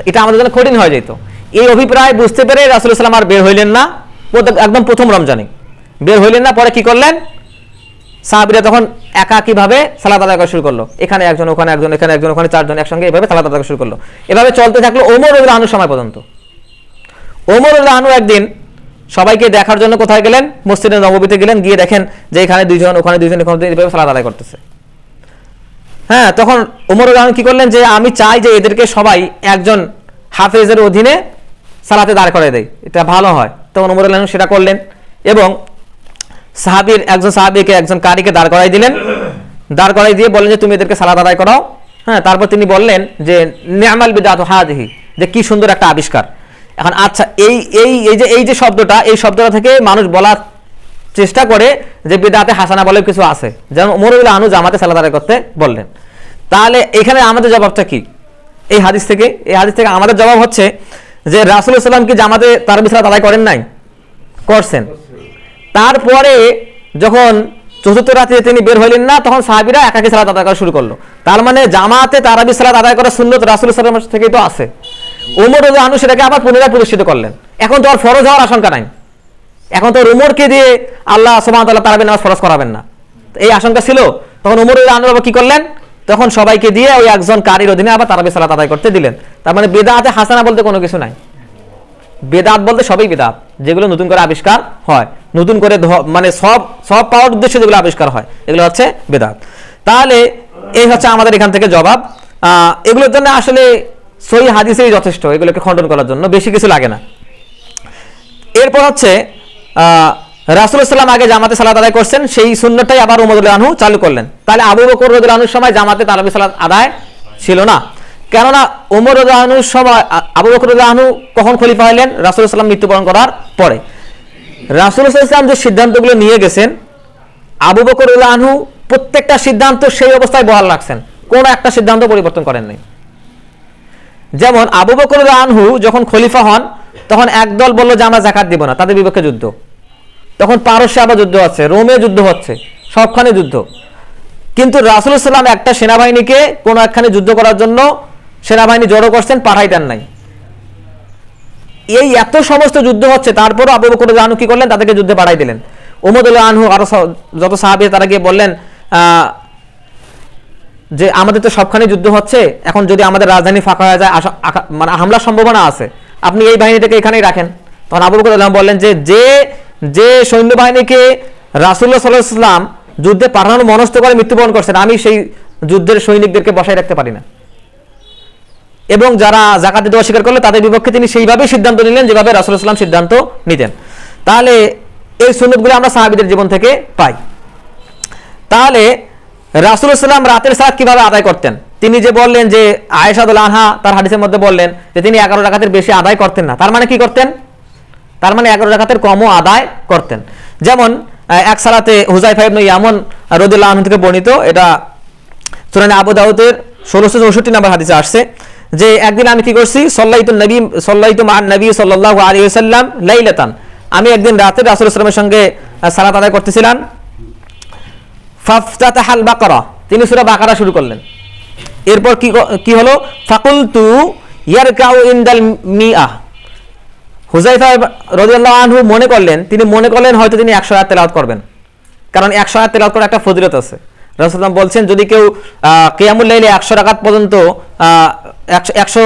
এটা আমাদের জন্য কঠিন হয়ে যেত। এই অভিপ্রায় বুঝতে পেরে রাসূলুল্লাহ সাল্লাল্লাহু আলাইহি ওয়াসাল্লাম আর বের হইলেন না, একদম প্রথম রমজানে বের হইলেন না। পরে কি করলেন? সাহাবীরা তখন একাকীভাবে সালাত আদায় করা শুরু করলো, এখানে একজন, ওখানে একজন, এখানে একজন, ওখানে 4 জন একসঙ্গে এভাবে সালাত আদায় করা শুরু করলো। এভাবে চলতে থাকলো ওমর রাদিয়াল্লাহু আনহুর সময় পর্যন্ত। ওমর রাদিয়াল্লাহু আনহু একদিন সবাইকে দেখার জন্য কোথায় গেলেন? মসজিদে নববীতে গেলেন, গিয়ে দেখেন যে এখানে 2 জন, ওখানে 2 জন, এখানে এভাবে সালাত আদায় করতেছে। হ্যাঁ, তখন ওমর রাদিয়াল্লাহু আনহু কি করলেন যে আমি চাই যে এদেরকে সবাই একজন হাফেজের অধীনে সালাতে দাঁড় করে দেয়, এটা ভালো হয়। তখন ওমর রাদিয়াল্লাহু আনহু সেটা করলেন এবং একজন সাহাবীকে, একজন কারীকে দাঁড় করাই দিলেন। দাঁড় করাই দিয়ে বললেন যে তুমি এদেরকে সালাত আদায় করাও। হ্যাঁ, তারপর তিনি বললেন যে নি'মাল বিদআতু হাযিহি, যে কি সুন্দর একটা আবিষ্কার। এখন আচ্ছা, এই যে শব্দটা, এই শব্দটা থেকে মানুষ বলার চেষ্টা করে যে বিদআতে হাসানা বলে কিছু আছে, যেমন ওমর রাদিয়াল্লাহু আনহু জামাতে সালাত আদায় করতে বললেন। তাহলে এখানে আমাদের জবাবটা কি? এই হাদিস থেকে আমাদের জবাব হচ্ছে যে রাসূলুল্লাহ সাল্লাল্লাহু আলাইহি ওয়াসাল্লাম কি জামাতে তারাবি সালাত আদায় করেন নাই? করছেন। তারপরে যখন চতুর্থ রাতে তিনি বের হইলেন না, তখন সাহাবীরা একাকী সালাত আদায় করা শুরু করলো। তার মানে জামাতে তারাবি সালাত আদায় করার সুন্নত রাসূলুল্লাহ সাল্লাল্লাহু আলাইহি ওয়াসাল্লাম থেকেই তো আছে। ওমর রাদিয়াল্লাহু আনহু সেটাকে আবার পুনরায় প্রতিষ্ঠিত করলেন। এখন তো আর ফরজ হওয়ার আশঙ্কা নাই, এখন তো ওমরকে দিয়ে আল্লাহ সুবহানাহু ওয়া তাআলা তারাবি নামাজ ফরজ করাবেন না, এই আশঙ্কা ছিল। তখন ওমর রাদিয়াল্লাহু আনহু কি করলেন? তখন সবাইকে দিয়ে ওই একজন কারীর অধীনে আবার তারাবি সালাত আদায় করতে দিলেন। তার মানে বিদআতে হাসানা বলতে কোনো কিছু নাই। বেদাত বলতে সবই বেদাত, যেগুলো নতুন করে আবিষ্কার হয়, নতুন করে মানে সব পাওয়ার উদ্দেশ্যে যেগুলো আবিষ্কার হয়, এগুলো হচ্ছে বেদাত। তাহলে এই হচ্ছে আমাদের এখান থেকে জবাব। এগুলোর জন্য আসলে সহিহ হাদিসেই যথেষ্ট, এগুলোকে খণ্ডন করার জন্য বেশি কিছু লাগে না। এরপর হচ্ছে রাসূলুল্লাহ সাল্লাল্লাহু আলাইহি ওয়াসাল্লাম আগে জামাতে সালাত আদায় করছেন, সেই সুন্নতটাই আবার ওমর রাদিয়াল্লাহু আনহু চালু করলেন। তাহলে আবু বকর রাদিয়াল্লাহু আনহুর সময় জামাতে তারাবি সালাত আদায় ছিল না, কেননা ওমর রাদিয়াল্লাহু আনহুর সময়, আবু বকর রাদিয়াল্লাহু আনহু কখন খলিফা হলেন? রাসূলুল্লাহ সাল্লাল্লাহু আলাইহি ওয়াসাল্লাম মৃত্যুবরণ করার পরে। রাসূলুল্লাহ সাল্লাল্লাহু আলাইহি ওয়াসাল্লাম যে সিদ্ধান্তগুলো নিয়ে গেছেন, আবু বকর রাদিয়াল্লাহু আনহু প্রত্যেকটা সিদ্ধান্ত সেই অবস্থায় বহাল রাখছেন, কোনো একটা সিদ্ধান্ত পরিবর্তন করেন নাই। যেমন আবু বকর রাদিয়াল্লাহু আনহু যখন খলিফা হন, তখন একদল বলল যে আমরা যাকাত দিব না, তাদের বিপক্ষে যুদ্ধ। তখন পারস্যে আবার যুদ্ধ হচ্ছে, রোমে যুদ্ধ হচ্ছে, সবখানে যুদ্ধ। কিন্তু রাসূলুল্লাহ সাল্লাল্লাহু আলাইহি ওয়াসাল্লাম একটা সেনাবাহিনীকে কোনো একখানে যুদ্ধ করার জন্য সেনাবাহিনী জড়ো করছেন, পাঠাইতেন নাই। এই এত সমস্ত যুদ্ধ হচ্ছে, তারপরও আবু বকর রাদিয়াল্লাহু আনহু কি করলেন? তাদেরকে যুদ্ধে পাঠাই দিলেন। ওমর রাদিয়াল্লাহু আনহু আরো যত সাহাবী তারা গিয়ে বললেন যে আমাদের তো সবখানে যুদ্ধ হচ্ছে, এখন যদি আমাদের রাজধানী ফাঁকা হয়ে যায়, মানে হামলার সম্ভাবনা আছে, আপনি এই বাহিনীটাকে এখানেই রাখেন। তখন আবু বকর রাদিয়াল্লাহু আনহু বললেন যে যে সৈন্যবাহিনীকে রাসূলুল্লাহ সাল্লাল্লাহু আলাইহি ওয়াসাল্লাম যুদ্ধে পাঠানো মনস্থ করে মৃত্যুবরণ করছেন, আমি সেই যুদ্ধের সৈনিকদেরকে বসায় রাখতে পারি না। এবং যারা যাকাত দিতে অস্বীকার করলো তাদের বিপক্ষে তিনি সেইভাবেই সিদ্ধান্ত নিলেন যেভাবে রাসূলুল্লাহ সাল্লাল্লাহু আলাইহি ওয়াসাল্লাম সিদ্ধান্ত নিতেন। তাহলে এই সুন্নতগুলো আমরা সাহাবীদের জীবন থেকে পাই। তাহলে রাসূলুল্লাহ সাল্লাল্লাহু আলাইহি ওয়াসাল্লাম রাতের সালাত কিভাবে আদায় করতেন? তিনি যে বললেন যে আয়েশা রাদিয়াল্লাহু আনহা তার হাদিসের মধ্যে বললেন যে তিনি 11 রাকাতের বেশি আদায় করতেন না। তার মানে কি করতেন? তার মানে 11 রাকাতের কমও আদায় করতেন। যেমন এক সালাতে হুযায়ফা ইবনে ইয়ামান রাদিয়াল্লাহু আনহু থেকে বর্ণিত, এটা সুনানে আবু দাউদের 1664 নম্বর হাদিসে আসছে যে একদিন আমি কি করছি, সাল্লাইতু মা নবী সাল্লাল্লাহু আলাইহি ওয়াসাল্লাম লাইলাতান, আমি একদিন রাতে রাসূল সাল্লাল্লাহু আলাইহি ওয়াসাল্লামের সঙ্গে সালাত আদায় করতেছিলাম। ফাফতাতাহাল বাকারা, তিনি সূরা বাকারা শুরু করলেন। এরপর কি হলো, ফাকুলতু ইয়ারকাউ ইনদাল মিআহ, হুযায়ফা রাদিয়াল্লাহু আনহু তিনি মনে করলেন হয়তো তিনি 100 আয়াত তেলাওয়াত করবেন, কারণ 100 আয়াত তেলাওয়াত করার একটা ফজিলত আছে। রাসূলুল্লাহ বলছেন যদি কেউ কিয়ামুল লাইলে 100 রাকাত পর্যন্ত 100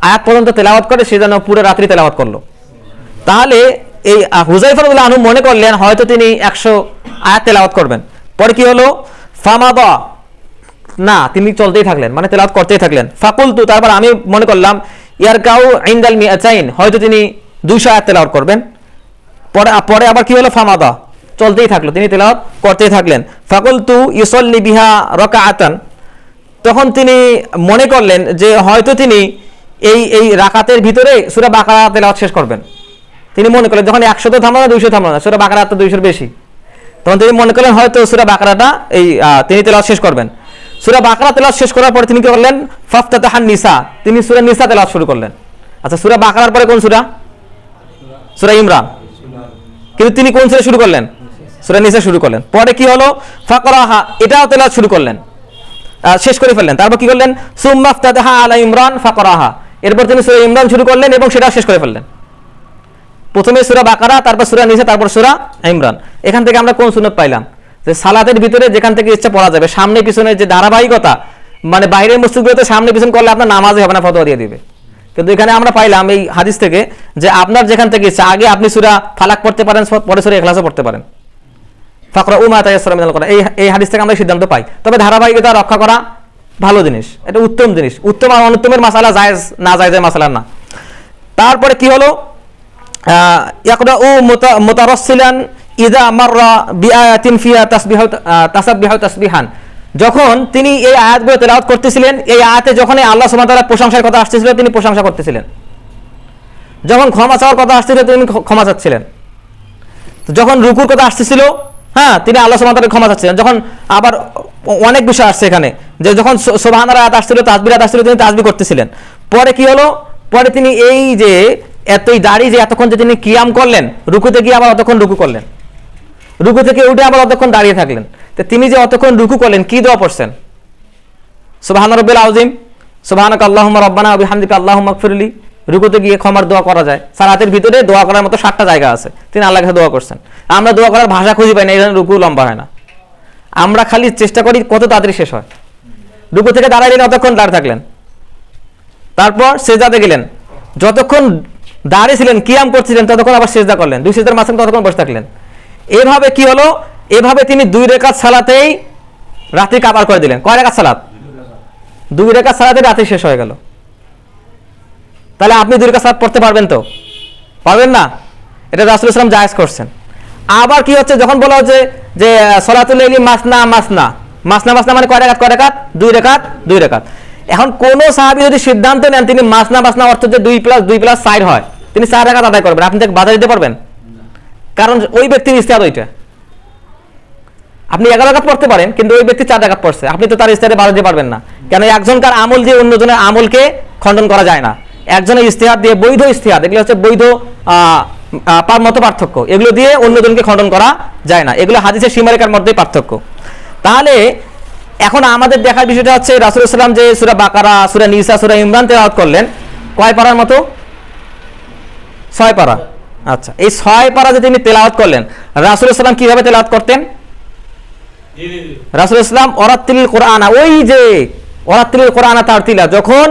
আয়াত পর্যন্ত তেলাওয়াত করে সে যেন পুরো রাত্রি তেলাওয়াত করলো। তাহলে এই হুযায়ফা রাদিয়াল্লাহু আনহু মনে করলেন হয়তো তিনি 100 আয়াত তেলাওয়াত করবেন। পরে কি হলো, ফামাদা, না তিনি চলতেই থাকলেন, মানে তেলাওয়াত করতেই থাকলেন। ফাকুলতু, তারপর আমি মনে করলাম ইয়ারকাউ ইনদাল মিআতাইন, হয়তো তিনি 200 আয়াত তেলাওয়াত করবেন। পরে আবার কি হলো, ফামাদা, চলতেই থাকলো, তিনি তেলাওয়াত করতেই থাকলেন। ফাকুলতু ইউসাল্লি বিহা রাকাআতান, তখন তিনি মনে করলেন যে হয়তো তিনি এই রাকাতের ভিতরে সূরা বাকারা তেলাওয়াত শেষ করবেন। তিনি মনে করলেন যখন 100 তো থামলো না, 200 থামলো না, সূরা বাকারা তো 200 বেশি, তখন তিনি মনে করলেন হয়তো সূরা বাকারাটা তিনি তেলাওয়াত শেষ করবেন। সূরা বাকারা তেলাওয়াত শেষ করার পরে তিনি কি করলেন, ফাফতাতাহান নিসা, তিনি সূরা নিসা তেলাওয়াত শুরু করলেন। আচ্ছা, সূরা বাকারার পরে কোন সূরা? সূরা ইমরান। কিন্তু তিনি কোন সূরা শুরু করলেন? সূরা নিসা শুরু করলেন। পরে কি হলো, ফাকরাহা, এটাও তেলাওয়াত শুরু করলেন, শেষ করে ফেললেন। তারপর কি করলেন, সুম্মা ইফতাতাহা আলা ইমরান ফাকরাহা, এরপর তিনি সূরা ইমরান শুরু করলেন এবং সেটা শেষ করে ফেললেন। প্রথমে সূরা বাকারা, তারপর সূরা নিসা, তারপর সূরা ইমরান। এখান থেকে আমরা কোন সুন্নাত পাইলাম যে সালাতের ভিতরে যেখান থেকে ইচ্ছা পড়া যাবে, সামনে পিছনে যে ধারাবাহিকতা, মানে বাইরের মসজিদগুলোতে সামনে পিছন করলে আপনার নামাজই হবে না, ফতোয়া দিয়ে দিবে। কিন্তু এখানে আমরা পাইলাম এই হাদিস থেকে যে আপনার যেখান থেকে ইচ্ছা, আগে আপনি সূরা ফালাক পড়তে পারেন, পরে সূরা ইখলাসও পড়তে পারেন। ফাকরাউ মা তায়াসসারা মিনাল কোরআন, এই হাদিস থেকে আমরা সিদ্ধান্ত পাই। তবে ধারাবাহিকতা রক্ষা করা ভালো জিনিস, এটা উত্তম জিনিস। উত্তম আর অনুত্তমের মাসালা জায়েজ না জায়েজের মাসালা না। তারপরে কি হলো, ইয়াকরাউ মুতারাসসিলান ইযা মাররা বিআয়াতিন ফিহা তাসবিহু তাসবিহান, যখন তিনি এই আয়াতগুলো তেলাওয়াত করতেছিলেন, এই আয়াতে যখন আল্লাহ সুবহানাহু ওয়া তাআলার প্রশংসার কথা আসতেছিল তিনি প্রশংসা করতেছিলেন, যখন ক্ষমা চাওয়ার কথা আসছিল তিনি ক্ষমা চাচ্ছিলেন, যখন রুকুর কথা আসতেছিল তিনি আল্লাহ সুবহানাহু ওয়া তাআলার ক্ষমা চাচ্ছিলেন। যখন আবার অনেক বিষয় আসছে এখানে, যে যখন সুবহানার আয়াত আসছিল, তাসবিহ আয়াত আসছিল, তিনি তাসবিহ করতেছিলেন। পরে কি হলো, পরে তিনি এই যে এতই দাঁড়িয়ে যে এতক্ষণ যে তিনি কিয়াম করলেন, রুকুতে গিয়ে আবার অতক্ষণ রুকু করলেন, রুকু থেকে উঠে আবার অতক্ষণ দাঁড়িয়ে থাকলেন। তো তিনি যে অতক্ষণ রুকু করলেন, কি দোয়া পড়ছেন? সুবহান রাব্বিল আযীম, সুবহানাকা আল্লাহুম্মা রাব্বানা ওয়া বিহামদিকা আল্লাহুম্মা ইগফিরলি। রুকুতে গিয়ে ক্ষমার দোয়া করা যায়, সালাতের ভিতরে দোয়া করার মতো 7টা জায়গা আছে, তিনি আল্লাহর কাছে দোয়া করছেন। আমরা দোয়া করার ভাষা খুঁজে পাই না, এই জন্য রুকু লম্বা হয় না। আমরা খালি চেষ্টা করি কত তাড়াতাড়ি শেষ হয়। রুকু থেকে দাঁড়াইলেন, অতক্ষণ দাঁড়িয়ে থাকলেন, তারপর সেজদাতে গেলেন, যতক্ষণ দাঁড়িয়েছিলেন কিয়াম করছিলেন ততক্ষণ আবার সেজদা করলেন, 2 সেজদার মাঝখানে ততক্ষণ বসে থাকলেন। এভাবে কি হলো, এভাবে তিনি 2 রাকাত সালাতেই রাত্রি কাবার করে দিলেন। কয় রাকাত সালাত? 2 রাকাত সালাতে রাত্রি শেষ হয়ে গেল। তাহলে আপনি 2 রাকাত সালাত পড়তে পারবেন তো? পারবেন না। এটা রাসূলুল্লাহ সাল্লাল্লাহু আলাইহি ওয়াসাল্লাম জায়েজ করছেন। আবার কি হচ্ছে, যখন বলা হচ্ছে যে সালাতুল লাইলি মাসনা মাসনা, মাসনা মাসনা মানে কয় রাকাত? 2 রাকাত 2 রাকাত। এখন কোন সাহাবী যদি সিদ্ধান্ত নেন তিনি মাসনা মাসনা অর্থ যে 2 + 2 + 4 হয়, তিনি 4 রাকাত আদায় করবেন, আপনি তাকে বাধা দিতে পারবেন? কারণ ওই ব্যক্তির ইজতিহাদ ওইটা। আপনি 11 রাকাত পড়তে পারেন, কিন্তু ওই ব্যক্তি 4 রাকাত পড়ছে, আপনি তো তার ইজতিহাদে বাধা দিতে পারবেন না। কেন, একজনকার আমল দিয়ে অন্যজনের আমলকে খণ্ডন করা যায় না। একজনের ইজতিহাদ দিয়ে, বৈধ ইজতিহাদ, এগুলো হচ্ছে বৈধ মত পার্থক্য, এগুলো দিয়ে অন্যজনকে খণ্ডন করা যায় না। এগুলো হাদিসের সীমারেখার মধ্যেই পার্থক্য। তাহলে এখন আমাদের দেখার বিষয়টা হচ্ছে রাসূলুল্লাহ সাল্লাল্লাহু আলাইহি ওয়াসাল্লাম যে সূরা বাকারা, সূরা নিসা, সূরা ইমরান তেলাওয়াত করলেন, কয় পারার মতো? 6 পারা। আচ্ছা, এই 6 পারা যে তিনি তেলাওয়াত করলেন, রাসূলুল্লাহ সাল্লাল্লাহু আলাইহি ওয়াসাল্লাম কিভাবে তেলাওয়াত করতেন? রাসূলুল্লাহ সাল্লাল্লাহু আলাইহি ওয়াসাল্লাম ওয়ারাত্তিলিল কোরআনা, ওই যে ওয়ারাত্তিলিল কোরআনা তারতিলা, যখন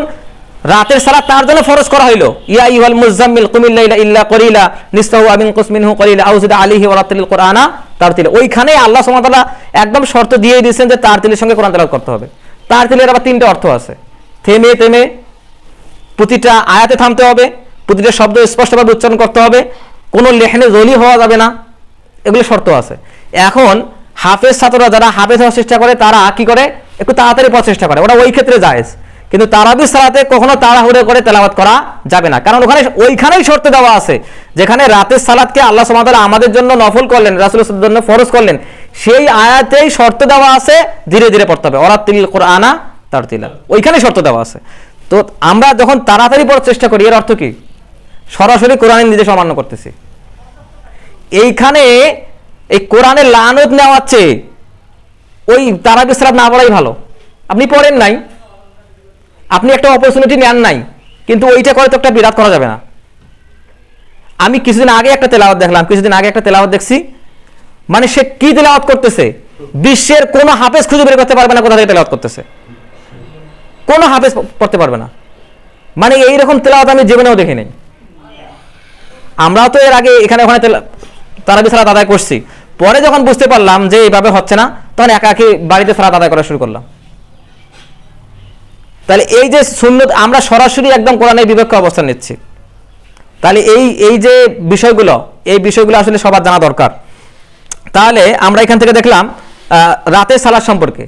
রাতের সালাত তার জন্য ফরজ করা হইল, ইয়া আইয়ুহাল মুযাম্মিল কুমিল লাইলা ইল্লা কলিলা নিসফাহু আও ইনকুস মিনহু কলিলা আও জিদ আলাইহি ওয়ারাত্তিলিল কোরআনা তারতিল, ওইখানে আল্লাহ সুবহানাহু ওয়া তাআলা একদম শর্ত দিয়ে দিয়েছেন যে তারতিলের সঙ্গে কোরআন তেলাওয়াত করতে হবে। তারতিলের আবার 3টে অর্থ আছে, থেমে থেমে, প্রতিটা আয়াতে থামতে হবে, প্রতিটা শব্দ স্পষ্টভাবে উচ্চারণ করতে হবে, কোনো লেখনে জলি হওয়া যাবে না, এগুলো শর্ত আছে। এখন হাফেজ ছাত্ররা যারা হাফেজ হওয়ার চেষ্টা করে তারা কি করে, একটু তাড়াতাড়ি পড়ার চেষ্টা করে, ওরা ওই ক্ষেত্রে জায়েজ। কিন্তু তারাবির সালাতে কখনো তাড়াহুড়ো করে তেলাওয়াত করা যাবে না, কারণ ওইখানেই শর্ত দেওয়া আছে, যেখানে রাতের সালাতকে আল্লাহ সুবহানাহু ওয়া তাআলা আমাদের জন্য নফল করলেন, রাসূলের জন্য ফরজ করলেন, সেই আয়াতেই শর্ত দেওয়া আছে ধীরে ধীরে পড়তে হবে, ওয়ারাতিল কুরআনা তারতিলা, ওইখানেই শর্ত দেওয়া আছে। তো আমরা যখন তাড়াতাড়ি পড়ার চেষ্টা করি এর অর্থ কি, সরাসরি কোরআনের নির্দেশ অমান্য করতেছি। এইখানে এই কোরআনের লানত নেওয়াচ্ছে, ওই তারাবির সালাত না পড়াই ভালো। আপনি পড়েন নাই, আপনি একটা অপরচুনিটি নেন নাই, কিন্তু ওইটা করে তো একটা বিরাট করা যাবে না। আমি কিছুদিন আগে একটা তেলাওয়াত দেখলাম, কিছুদিন আগে একটা তেলাওয়াত দেখছি, মানে সে কি তেলাওয়াত করতেছে, বিশ্বের কোনো হাফেজ খুঁজে বের করতে পারবে না কোথা থেকে তেলাওয়াত করতেছে, কোনো হাফেজ পড়তে পারবে না। মানে এইরকম তেলাওয়াত আমি জীবনেও দেখি নাই। আমরাও তো এর আগে এখানে ওখানে তারাবির সালাত আদায় করছি, পরে যখন বুঝতে পারলাম যে এইভাবে হচ্ছে না, তখন একা একি বাড়িতে সালাত আদায় করা শুরু করলাম। তাহলে এই যে সুন্নত, আমরা সরাসরি একদম কোরআনের বিপক্ষে অবস্থান নিচ্ছি। তাহলে এই যে বিষয়গুলো, এই বিষয়গুলো আসলে সবার জানা দরকার। তাহলে আমরা এখান থেকে দেখলাম রাতের সালাত সম্পর্কে।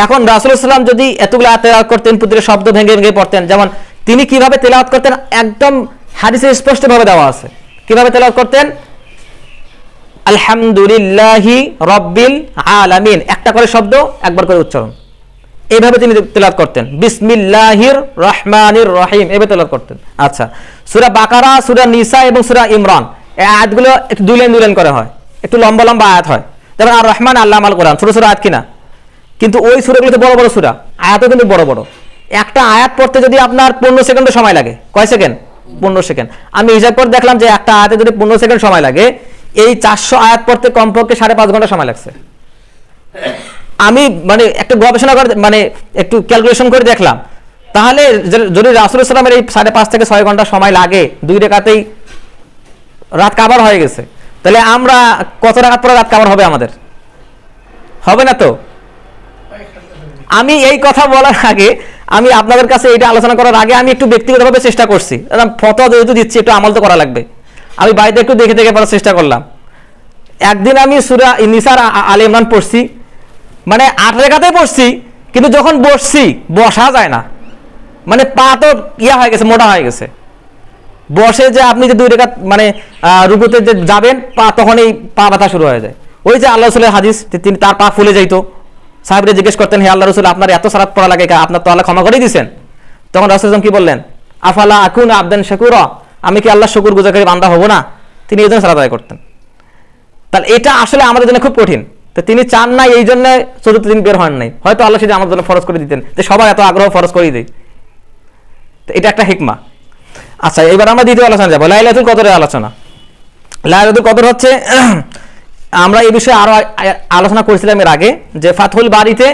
এখন রাসূলুল্লাহ সাল্লাল্লাহু আলাইহি ওয়াসাল্লাম যদি এতগুলো আয়াত তেলাওয়াত করতেন, প্রতিটা শব্দ ভেঙে ভেঙে পড়তেন, যেমন তিনি কিভাবে তেলাওয়াত করতেন একদম হাদিসে স্পষ্টভাবে দেওয়া আছে। কিভাবে তেলাওয়াত করতেন, আলহামদুলিল্লাহি রাব্বিল আলামিন, একটা করে শব্দ একবার করে উচ্চারণ, এইভাবে তিনি তেলাওয়াত করতেন। বিসমিল্লাহির রহমানির রহিম, এভাবে তেলাওয়াত করতেন। আচ্ছা, সূরা বাকারা, সূরা নিসা এবং সূরা ইমরান, এই আয়াতগুলো একটু দুই লাইন করে হয়, একটু লম্বা লম্বা আয়াত হয়। যেমন আর রহমান আল্লামাল কোরআন, ছোট ছোট আয়াত কিনা, কিন্তু ওই সূরাগুলোতে বড় বড় সূরা, আয়াতও কিন্তু বড় বড়। একটা আয়াত পড়তে যদি আপনার 15 সেকেন্ড সময় লাগে, কয় সেকেন্ড? 15 সেকেন্ড। আমি হিসাব করে দেখলাম যে একটা আয়াতে যদি 15 সেকেন্ড সময় লাগে, এই 400 আয়াত পড়তে কমপক্ষে 5.5 ঘন্টা সময় লাগছে। আমি মানে একটা গবেষণা করে, মানে একটু ক্যালকুলেশন করে দেখলাম, তাহলে যদি রাসূলুল্লাহ সাল্লাল্লাহু আলাইহি ওয়াসাল্লামের এই 5.5 থেকে 6 ঘন্টা সময় লাগে, 2 রাকাতেই রাত কাভার হয়ে গেছে, তাহলে আমরা কত রাকাত পরে রাত কাভার হবে আমাদের? হবে না তো। আমি এই কথা বলার আগে, আমি আপনাদের কাছে এটা আলোচনা করার আগে আমি একটু ব্যক্তিগতভাবে চেষ্টা করছি, ফতোয়া যেহেতু দিচ্ছি একটু আমল তো করা লাগবে। আমি বাড়িতে একটু দেখে দেখে পড়ার চেষ্টা করলাম। একদিন আমি সূরা নিসার আলে ইমরান পড়ছি, মানে 8 রাকাতে পড়ছি, কিন্তু যখন বসছি বসা যায় না, মানে পা তো হয়ে গেছে, মোটা হয়ে গেছে। বসে যে আপনি যে 2 রাকাত মানে রুকুতে যে যাবেন, পা তখন এই পা ব্যথা শুরু হয়ে যায়। ওই যে আল্লাহ রাসূলের হাদিস, তিনি তার পা ফুলে যাইতো, সাহাবীরা জিজ্ঞেস করতেন, হে আল্লাহ রাসূল, আপনার এত সালাত পড়া লাগে, আপনার তো আল্লাহ ক্ষমা করে দিয়েছেন। তখন রাসূল কি বললেন, আফালা আকুনা আবদান শাকুরা, আমি কি আল্লাহ শুকর গুজারকারী বান্দা হব না? তিনি এই জন্য সালাত আদায় করতেন। তাহলে এটা আসলে আমাদের জন্য খুব কঠিন। তো তিনি চান না, এই জন্য 4th দিন বের হন নাই। হয়তো আল্লাহ সেটা আমাদের জন্য ফরজ করে দিতেন, যে সবাই এত আগ্রহ ফরজ করেই দেয়। তো এটা একটা হিকমা। আচ্ছা, এবার আমরা দ্বিতীয় আলোচনা যাবো, লাইলাতুল কদরের আলোচনা। লাইলাতুল কদর হচ্ছে, আমরা এই বিষয়ে আরো আলোচনা করেছিলাম এর আগে, যে ফাতহুল বারিতে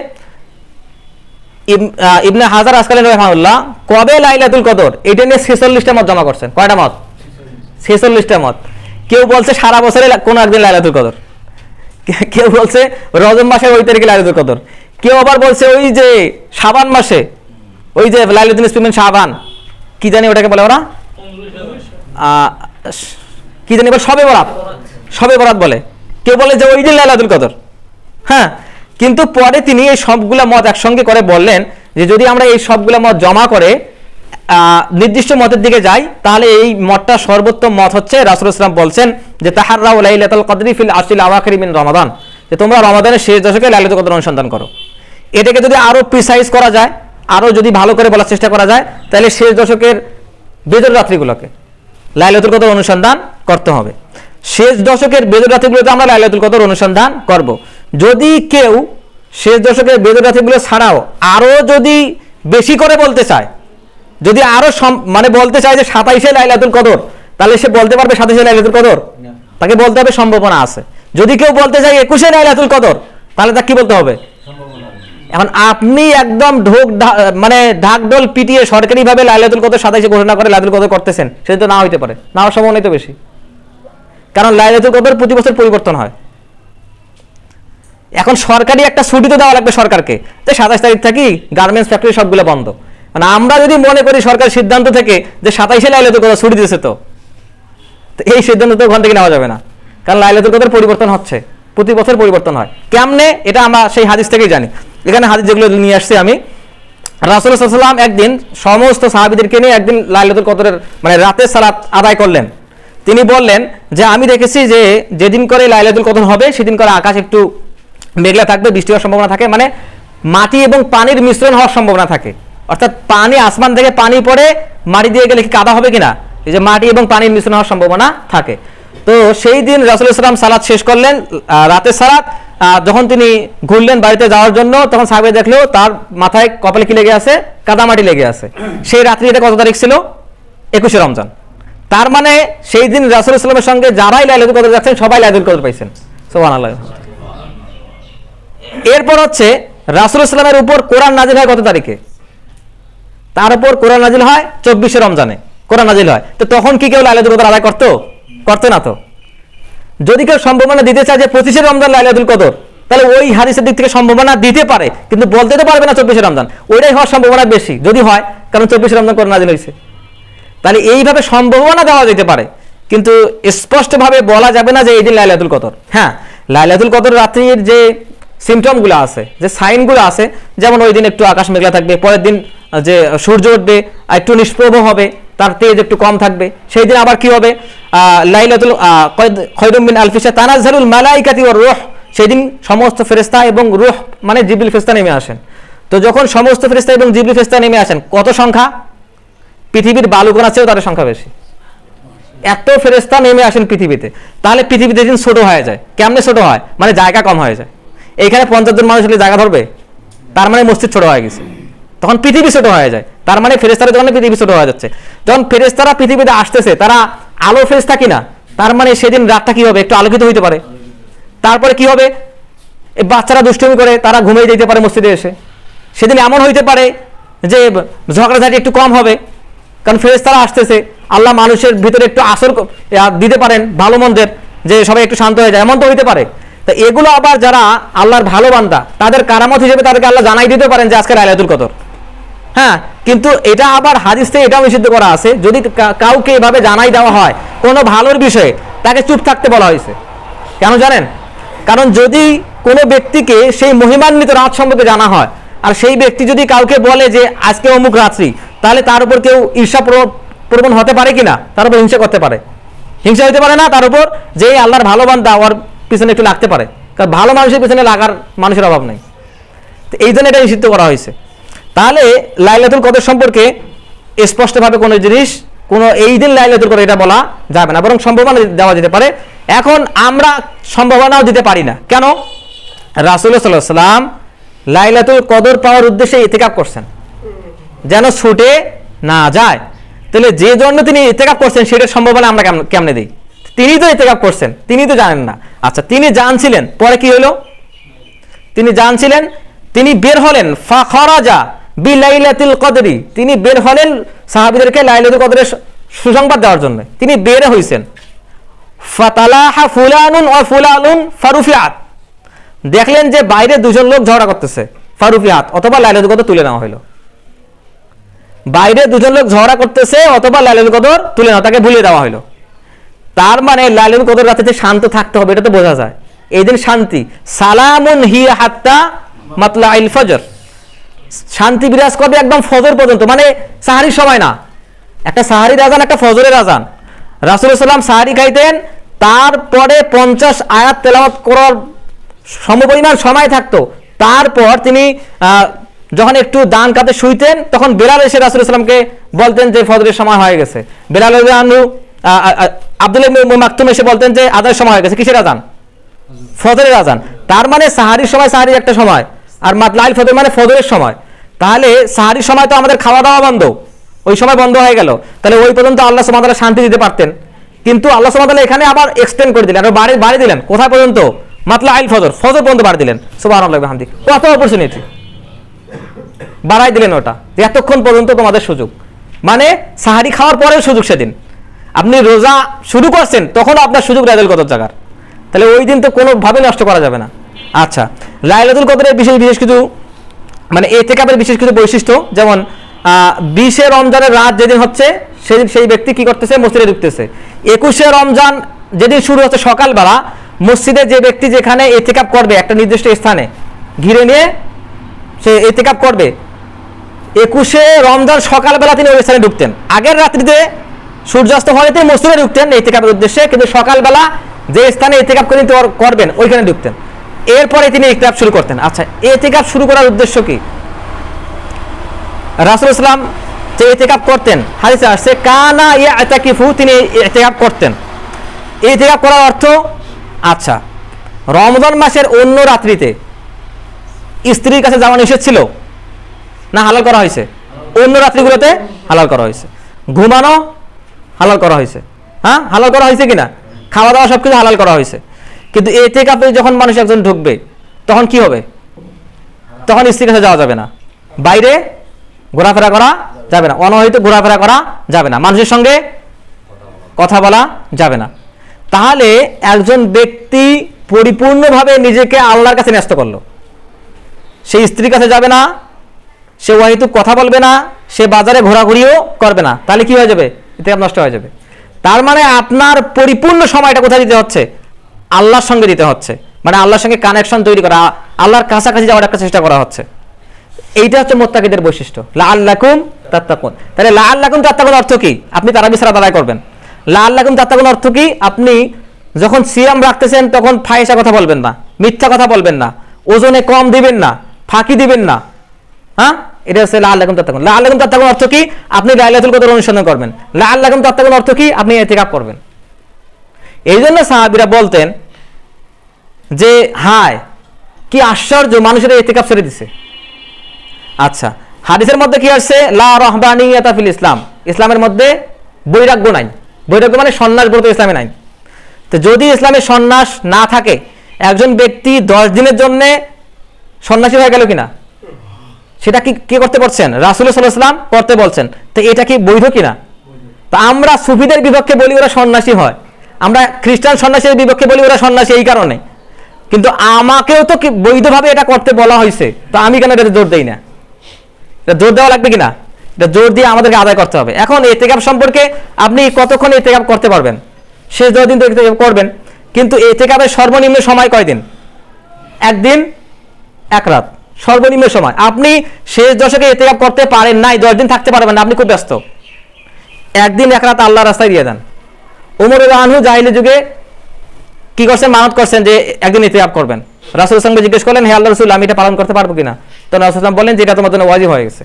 ইবনে হাজার আসকালী রাহিমাহুল্লাহ কবে লাইলাতুল কদর এটা নিয়ে 46টা মত জমা করছেন। কয়টা মত? 46টা মত। কেউ বলছে সারা বছরে কোন একদিন লাইলাতুল কদর, কেউ বলছে রজব মাসের ওই তারিখে লাইলাতুল কদর, কেউ আবার বলছে ওই যে শাবান মাসে, ওই যে লাইলাতুল নিসফি মিন শাবান, কি জানি ওটাকে বলে ওরা, কি জানি বলে, শবে বরাত বলে। কেউ বলে যে ওই দিন লাইলাতুল কদর। হ্যাঁ, কিন্তু পরে তিনি এই সবগুলা মত একসঙ্গে করে বললেন যে যদি আমরা এই সবগুলা মত জমা করে নির্দিষ্ট মতের দিকে যাই, তাহলে এই মতটা সর্বোত্তম মত হচ্ছে, রাসূলুল্লাহ সাল্লাল্লাহু আলাইহি ওয়াসাল্লাম বলছেন যে তাহাররাউ লাইলাতুল কদরি ফিল আশরিল আওয়াখির মিন রমাদান, যে তোমরা রমাদানের শেষ দশকে লাইলাতুল কদর অনুসন্ধান করো। এটাকে যদি আরো প্রিসাইজ করা যায়, আরো যদি ভালো করে বলার চেষ্টা করা যায়, তাহলে শেষ দশকের বেজর রাত্রিগুলোকে লাইলাতুল কদর অনুসন্ধান করতে হবে। শেষ দশকের বেজর রাত্রিগুলোতে আমরা লাইলাতুল কদর অনুসন্ধান করব। যদি কেউ শেষ দশকের বেজর রাত্রিগুলো ছাড়াও আরো যদি বেশি করে বলতে চায়, যদি আরো মানে বলতে চায় যে 27শে লাইলাতুল কদর, তাহলে সে বলতে পারবে 27শে লাইলাতুল কদর? তাকে বলতে হবে সম্ভাবনা আছে। যদি কেউ বলতে চায় 21শে লাইলাতুল কদর, তাহলে তাকে কি বলতে হবে? এখন আপনি একদম মানে ঢাকঢোল পিটিয়ে সরকারিভাবে লাইলাতুল কদর 27শে ঘোষণা করে লাইলাতুল কদর করতেছেন, সেটা তো না হইতে পারে, না হওয়ার সম্ভাবনা তো বেশি। কারণ লাইলাতুল কদর প্রতি বছর পরিবর্তন হয়। এখন সরকারি একটা ছুটি তো দেওয়া লাগবে সরকারকে, যে 27 তারিখ থেকে গার্মেন্টস ফ্যাক্টরি সবগুলো বন্ধ। মানে আমরা যদি মনে করি সরকার সিদ্ধান্ত থেকে যে 27 লাইলাতুল কদর ছুটি দিয়েছে, তো এই সিদ্ধান্ত তো ওখান থেকে নেওয়া যাবে না, কারণ লাইলাতুল কদর পরিবর্তন হচ্ছে, প্রতি বছর পরিবর্তন হয়। কেমনে? এটা আমরা সেই হাদিস থেকেই জানি। এখানে হাদিস যেগুলো নিয়ে আসছি আমি, রাসূলুল্লাহ সাল্লাল্লাহু আলাইহি ওয়াসাল্লাম একদিন সমস্ত সাহাবীদেরকে নিয়ে একদিন লাইলাতুল কদরের মানে রাতের সালাত আদায় করলেন। তিনি বললেন যে আমি দেখেছি যে যেদিন করে লাইলাতুল কদর হবে সেদিন করে আকাশ একটু মেঘলা থাকবে, বৃষ্টি হওয়ার সম্ভাবনা থাকে, মানে মাটি এবং পানির মিশ্রণ হওয়ার সম্ভাবনা থাকে। অর্থাৎ পানি, আসমান থেকে পানি পড়ে মাটি দিয়ে গেলে কি কাদা হবে কিনা, এই যে মাটি এবং পানির মিশ্রণ হওয়ার সম্ভাবনা থাকে। তো সেই দিন রাসূলুল্লাহ সাল্লাল্লাহু আলাইহি ওয়াসাল্লাম সালাত শেষ করলেন, রাতের সালাত। যখন তিনি ঘুরলেন বাড়িতে যাওয়ার জন্য, তখন সাহাবীরা দেখলো তার মাথায় কপালে কি লেগে আছে, কাদামাটি লেগে আছে। সেই রাত্রি, এটা কত তারিখ ছিল? 21 রমজান। তার মানে সেই দিন রাসূলুল্লাহ সাল্লাল্লাহু আলাইহি ওয়াসাল্লামের সঙ্গে যারাই লাইলাতুল কদর যাচ্ছেন সবাই লাইলাতুল কদর পাইছেন। সুবহানাল্লাহ। এরপর হচ্ছে রাসূলুল্লাহ সাল্লামের উপর কোরআন নাজিল হয় কত তারিখে? তার উপর কোরআন নাজিল হয় 24 রমজানে কোরআন নাজিল হয়। তো তখন কি কেউ লাইলাতুল কদর আদায় করতো না? তো যদি কেউ সম্ভাবনা দিতে চায় যে 25 রমজান লাইলাতুল কদর, তাহলে ওই হাদিসের দিক থেকে সম্ভাবনা দিতে পারে, কিন্তু বলতে তো পারবে না 24 রমজান। ওইটাই হওয়ার সম্ভাবনা বেশি যদি হয়, কারণ 24 রমজান কোরআন নাজিল হয়েছে। তাহলে এইভাবে সম্ভাবনা দেওয়া যেতে পারে, কিন্তু স্পষ্টভাবে বলা যাবে না যে এই দিন লাইলাতুল কদর। হ্যাঁ, লাইলাতুল কদর রাত্রির যে সিমটমগুলো আছে, যে সাইনগুলো আছে, যেমন ওই দিন একটু আকাশ মেঘলা থাকবে, পরের দিন যে সূর্য উঠবে একটু নিষ্প্রভ হবে, তার তেজ একটু কম থাকবে। সেই দিন আবার কি হবে? লাইলাতুল খায়রুম মিন আলফি শাহর তানাজ্জালুল মালাইকাতু ওয়ার রূহ, সেই দিন সমস্ত ফেরেশতা এবং রূহ মানে জিবরিল ফেরেশতা নেমে আসেন। তো যখন সমস্ত ফেরেশতা এবং জিবরিল ফেরেশতা নেমে আসেন, কত সংখ্যা? পৃথিবীর বালুকণার চেয়েও তাদের সংখ্যা বেশি। এত ফেরেশতা নেমে আসেন পৃথিবীতে, তাহলে পৃথিবীতে দিন ছোট হয়ে যায়। কেমনে ছোট হয়? মানে জায়গা কম হয়ে যায়। এইখানে 50 জন মানুষ হলে জায়গা ধরবে, তার মানে মসজিদ ছোট হয়ে গেছে। তখন পৃথিবী ছোট হয়ে যায়, তার মানে ফেরেশতাদের জন্য পৃথিবী ছোট হয়ে যাচ্ছে। যখন ফেরেশতারা পৃথিবীতে আসতেছে, তারা আলো ফেরেশতা কিনা, তার মানে সেদিন রাতটা কি হবে? একটু আলোকিত হইতে পারে। তারপরে কি হবে? এই বাচ্চারা দুষ্টুমি করে, তারা ঘুমিয়ে যেতে পারে মসজিদে এসে। সেদিন এমন হইতে পারে যে ঝগড়াঝাটি একটু কম হবে, কারণ ফেরেশতারা আসতেছে। আল্লাহ মানুষের ভিতরে একটু আসর দিতে পারেন ভালো মন্দের, যে সবাই একটু শান্ত হয়ে যায়, এমন তো হইতে পারে। তা এগুলো আবার যারা আল্লাহর ভালো বান্দা, তাদের কারামত হিসেবে তাদেরকে আল্লাহ জানাই দিতে পারেন যে আজকে লাইলাতুল কদর। হ্যাঁ, কিন্তু এটা আবার হাদিস থেকে এটাও নিষিদ্ধ করা আছে, যদি কাউকে এভাবে জানাই দেওয়া হয় কোনো ভালোর বিষয়ে, তাকে চুপ থাকতে বলা হয়েছে। কেন জানেন? কারণ যদি কোনো ব্যক্তিকে সেই মহিমান্বিত রাত সম্পর্কে জানা হয়, আর সেই ব্যক্তি যদি কাউকে বলে যে আজকে অমুক রাত্রি, তাহলে তার উপর কেউ ঈর্ষা প্রবণ হতে পারে কিনা, তার উপর হিংসা করতে পারে। হিংসা হতে পারে না তার উপর, যে আল্লাহর ভালো বান্দা, ওর পিছনে একটু লাগতে পারে, কারণ ভালো মানুষের পিছনে লাগার মানুষের অভাব নেই। তো এই জন্য এটা নিষিদ্ধ করা হয়েছে। তাহলে লাইলাতুল কদর সম্পর্কে স্পষ্টভাবে কোনো জিনিস, কোনো এই দিন লাইলাতুল কদর এটা বলা যাবে না, বরং সম্ভাবনা দেওয়া যেতে পারে। এখন আমরা সম্ভাবনাও দিতে পারি না। কেন? রাসূলুল্লাহ সাল্লাল্লাহু আলাইহি ওয়াসাল্লাম লাইলাতুল কদর পাওয়ার উদ্দেশ্যে ইতিকাফ করছেন, যেন ছুটে না যায়। তাহলে যে জন্য তিনি ইতিকাফ করছেন, সেটার সম্ভাবনা আমরা কেমনে দিই? তিনি তো ইতিকাফ করছেন, তিনি তো জানেন না। আচ্ছা, তিনি জানছিলেন, পরে কি হলো? তিনি জানছিলেন, তিনি বের হলেন, ফাখরাজা বিলাইলাতিল কদরি, তিনি বের হলেন সাহাবীদেরকে লাইলাতুল কদরের সুসংবাদ দেওয়ার জন্য। তিনি বের হইছেন। ফাতালাহা ফুলানুন ওয়া ফুলানুন ফারুফিয়াত, দেখলেন যে বাইরে দুজন লোক ঝগড়া করতেছে, ফারুফিয়াত অথবা লাইলাতুল কদর তুলে নেওয়া হলো। বাইরে দুজন লোক ঝগড়া করতেছে অথবা লাইলাতুল কদর তুলে নেওয়া, তাকে ভুলিয়ে দেওয়া হলো। তার মানে লাইলাতুল কদর রাতে শান্ত থাকতে হবে, এটা তো বোঝা যায়। এই দিন শান্তি, সালামুন হিয়া হাত্তা মাতলাইল ফজর, শান্তি বিরাজ করবে একদম ফজর পর্যন্ত, মানে সাহারির সময় না। একটা সাহারির আজান, একটা ফজরের আজান। রাসূলুল্লাহ সাল্লাল্লাহু আলাইহি ওয়াসাল্লাম সাহারি খাইতেন, তারপরে 50 আয়াত তেলাওয়াত করার সমপরিমাণ সময় থাকতো। তারপর তিনি যখন একটু দান কাতে শুইতেন, তখন বেলাল এসে রাসূলুল্লাহ সাল্লাল্লাহু আলাইহি ওয়াসাল্লামকে বলতেন যে ফজরের সময় হয়ে গেছে। বেলাল রাদিয়াল্লাহু আনহু আব্দুল্লাহ ইবনে মাকতুম এসে বলতেন যে আজানের সময় হয়ে গেছে। কিসের আজান? ফজরের আজান। তার মানে সাহারির সময় সাহারির একটা সময়, আর মাতলাইল ফজর মানে ফজরের সময়। তাহলে সাহারির সময় তো আমাদের খাওয়া দাওয়া বন্ধ, ওই সময় বন্ধ হয়ে গেল। তাহলে ওই পর্যন্ত আল্লাহ সুবহানাহু ওয়া তাআলা শান্তি দিতে পারতেন, কিন্তু আল্লাহ সুবহানাহু ওয়া তাআলা এখানে আবার এক্সটেন্ড করে দিলেন, আর বাড়ি দিলেন। কোথায় পর্যন্ত? মাতলাইল ফজর, ফজর পর্যন্ত বাড়ি দিলেন। সুবহানাল্লাহি ওয়া বিহামদিহি, কত অপরচুনিটি বাড়াই দিলেন ওটা, এতক্ষণ পর্যন্ত তোমাদের সুযোগ, মানে সাহারি খাওয়ার পরেও সুযোগ। সেদিন আপনি রোজা শুরু করছেন, তখন আপনার সুযোগ লাইলাতুল কদর জাগার। তাহলে ওই দিন তো কোনোভাবে নষ্ট করা যাবে না। আচ্ছা, লাইলাতুল কদরের বিশেষ বিশেষ কিছু মানে ইতিকাফের বিশেষ কিছু বৈশিষ্ট্য, যেমন 20 রমজানের রাত যেদিন হচ্ছে সেদিন সেই ব্যক্তি কি করতেছে, মসজিদে ঢুকতেছে। 21 রমজান যেদিন শুরু হচ্ছে সকালবেলা, মসজিদে যে ব্যক্তি যেখানে ইতিকাফ করবে একটা নির্দিষ্ট স্থানে ঘিরে নিয়ে সে ইতিকাফ করবে, 21 রমজান সকালবেলা তিনি ওই স্থানে ঢুকতেন। আগের রাত্রিতে সূর্যাস্ত হওয়াতে মসজিদে ঢুকতেন ইতিকাফের উদ্দেশ্যে, কিন্তু সকালবেলা যে স্থানে ইতিকাফ করবেন ওইখানে ঢুকতেন। এরপরে তিনি ইতিকাফ শুরু করতেন। আচ্ছা, ইতিকাফ শুরু করার উদ্দেশ্য কি? রাসূল সাল্লাল্লাহু আলাইহি ওয়াসাল্লাম যে ইতিকাফ করতেন হাদিসে আসছে কানা ইয়াতাকিফু, তিনি ইতিকাফ করতেন। ইতিকাফ করার অর্থ, আচ্ছা রমজান মাসের অন্য রাত্রিতে স্ত্রীর কাছে যাওয়া নিষেধ ছিল না হালাল করা হয়েছে? অন্য রাত্রিগুলোতে হালাল করা হয়েছে। ঘুমানো হালাল করা হয়েছে, হ্যাঁ হালাল করা হয়েছে কিনা? খাওয়া দাওয়া সবকিছু হালাল করা হয়েছে। কিন্তু ইতিকাফে যখন মানুষ একজন ঢুকবে তখন কি হবে? তখন স্ত্রীর কাছে যাওয়া যাবে না, বাইরে ঘোরাফেরা করা যাবে না, অনহিত ঘোরাফেরা করা যাবে না, মানুষের সঙ্গে কথা বলা যাবে না। তাহলে একজন ব্যক্তি পরিপূর্ণভাবে নিজেকে আল্লাহর কাছে ন্যস্ত করলো। সে স্ত্রীর কাছে যাবে না, সে অহেতুক কথা বলবে না, সে বাজারে ঘোরাঘুরিও করবে না। তাহলে কি হয়ে যাবে? ইতিকাফ নষ্ট হয়ে যাবে। তার মানে আপনার পরিপূর্ণ সময়টা কোথায় দিতে হচ্ছে? আল্লাহর সঙ্গে দিতে হচ্ছে, মানে আল্লাহর সঙ্গে কানেকশন তৈরি করা, আল্লাহর কাছাকাছি যাওয়ার একটা চেষ্টা করা হচ্ছে। এইটা হচ্ছে মুত্তাকিদের বৈশিষ্ট্য, লাআল্লাকুম তাত্তাকুন। তাহলে লাআল্লাকুম তাত্তাকুন অর্থ কি? আপনি তারাবি সালাত আদায় করবেন। লাআল্লাকুম তাত্তাকুন অর্থ কি? আপনি যখন সিয়াম রাখতেছেন তখন ফাহিশা কথা বলবেন না, মিথ্যা কথা বলবেন না, ওজনে কম দিবেন না, ফাঁকি দিবেন না। হ্যাঁ, এটা হচ্ছে লাআল্লাকুম তাত্তাকুন। লাআল্লাকুম তাত্তাকুন অর্থ কি? আপনি লাইলাতুল কদর অনুসন্ধান করবেন। লাআল্লাকুম তাত্তাকুন অর্থ কি? আপনি ইতিকাফ করবেন। এই জন্য সাহাবীরা বলতেন যে হায় কি আশ্চর্য, মানুষের ইতিকাফ ছেড়ে দিছে। আচ্ছা, হাদিসের মধ্যে কি আসছে? লা রাহবানিয়াতা ফিল ইসলাম, ইসলামের মধ্যে বৈরাগ্য নাই। বৈরাগ্য মানে সন্ন্যাস ব্রত ইসলামে নাই। তো যদি ইসলামে সন্ন্যাস না থাকে, একজন ব্যক্তি 10 দিনের জন্য সন্ন্যাসী হয়ে গেল কিনা, সেটা কি কে করতে পারছেন? রাসূল সাল্লাল্লাহু আলাইহি ওয়াসাল্লাম করতে বলছেন। তো এটা কি বৈধ কিনা? তা আমরা সুফিদের বিপক্ষে বলি ওরা সন্ন্যাসী হয়, আমরা খ্রিস্টান সন্ন্যাসীর বিপক্ষে বলি ওরা সন্ন্যাসী এই কারণে। কিন্তু আমাকেও তো কি বৈধভাবে এটা করতে বলা হয়েছে, তো আমি কেন এটাতে জোর দেই না? এটা জোর দেওয়া লাগবে কিনা? এটা জোর দিয়ে আমাদেরকে আদায় করতে হবে। এখন ইতিকাফ সম্পর্কে আপনি কতক্ষণ ইতিকাফ করতে পারবেন? শেষ 10 দিন তো ইতিকাফ করবেন, কিন্তু ইতিকাফের সর্বনিম্ন সময় কয়দিন? 1 দিন 1 রাত সর্বনিম্ন সময়। আপনি শেষ দশকে ইতিকাফ করতে পারেন নাই, 10 দিন থাকতে পারবেন না, আপনি খুব ব্যস্ত। 1 দিন 1 রাত আল্লাহর রাস্তায় দিয়ে দেন। ওমর রাদিয়াল্লাহু আনহু জাহিলি যুগে কি করছেন? মানত করছেন যে একদিন ইতিকাফ করবেন। রাসূলের সঙ্গে জিজ্ঞেস করলেন, হে আল্লাহর রাসূল, আমি এটা পালন করতে পারবো কিনা? তো রাসূল সাল্লাল্লাহু আলাইহি ওয়াসাল্লাম বললেন যে এটা তোমার জন্য ওয়াজিব হয়ে গেছে।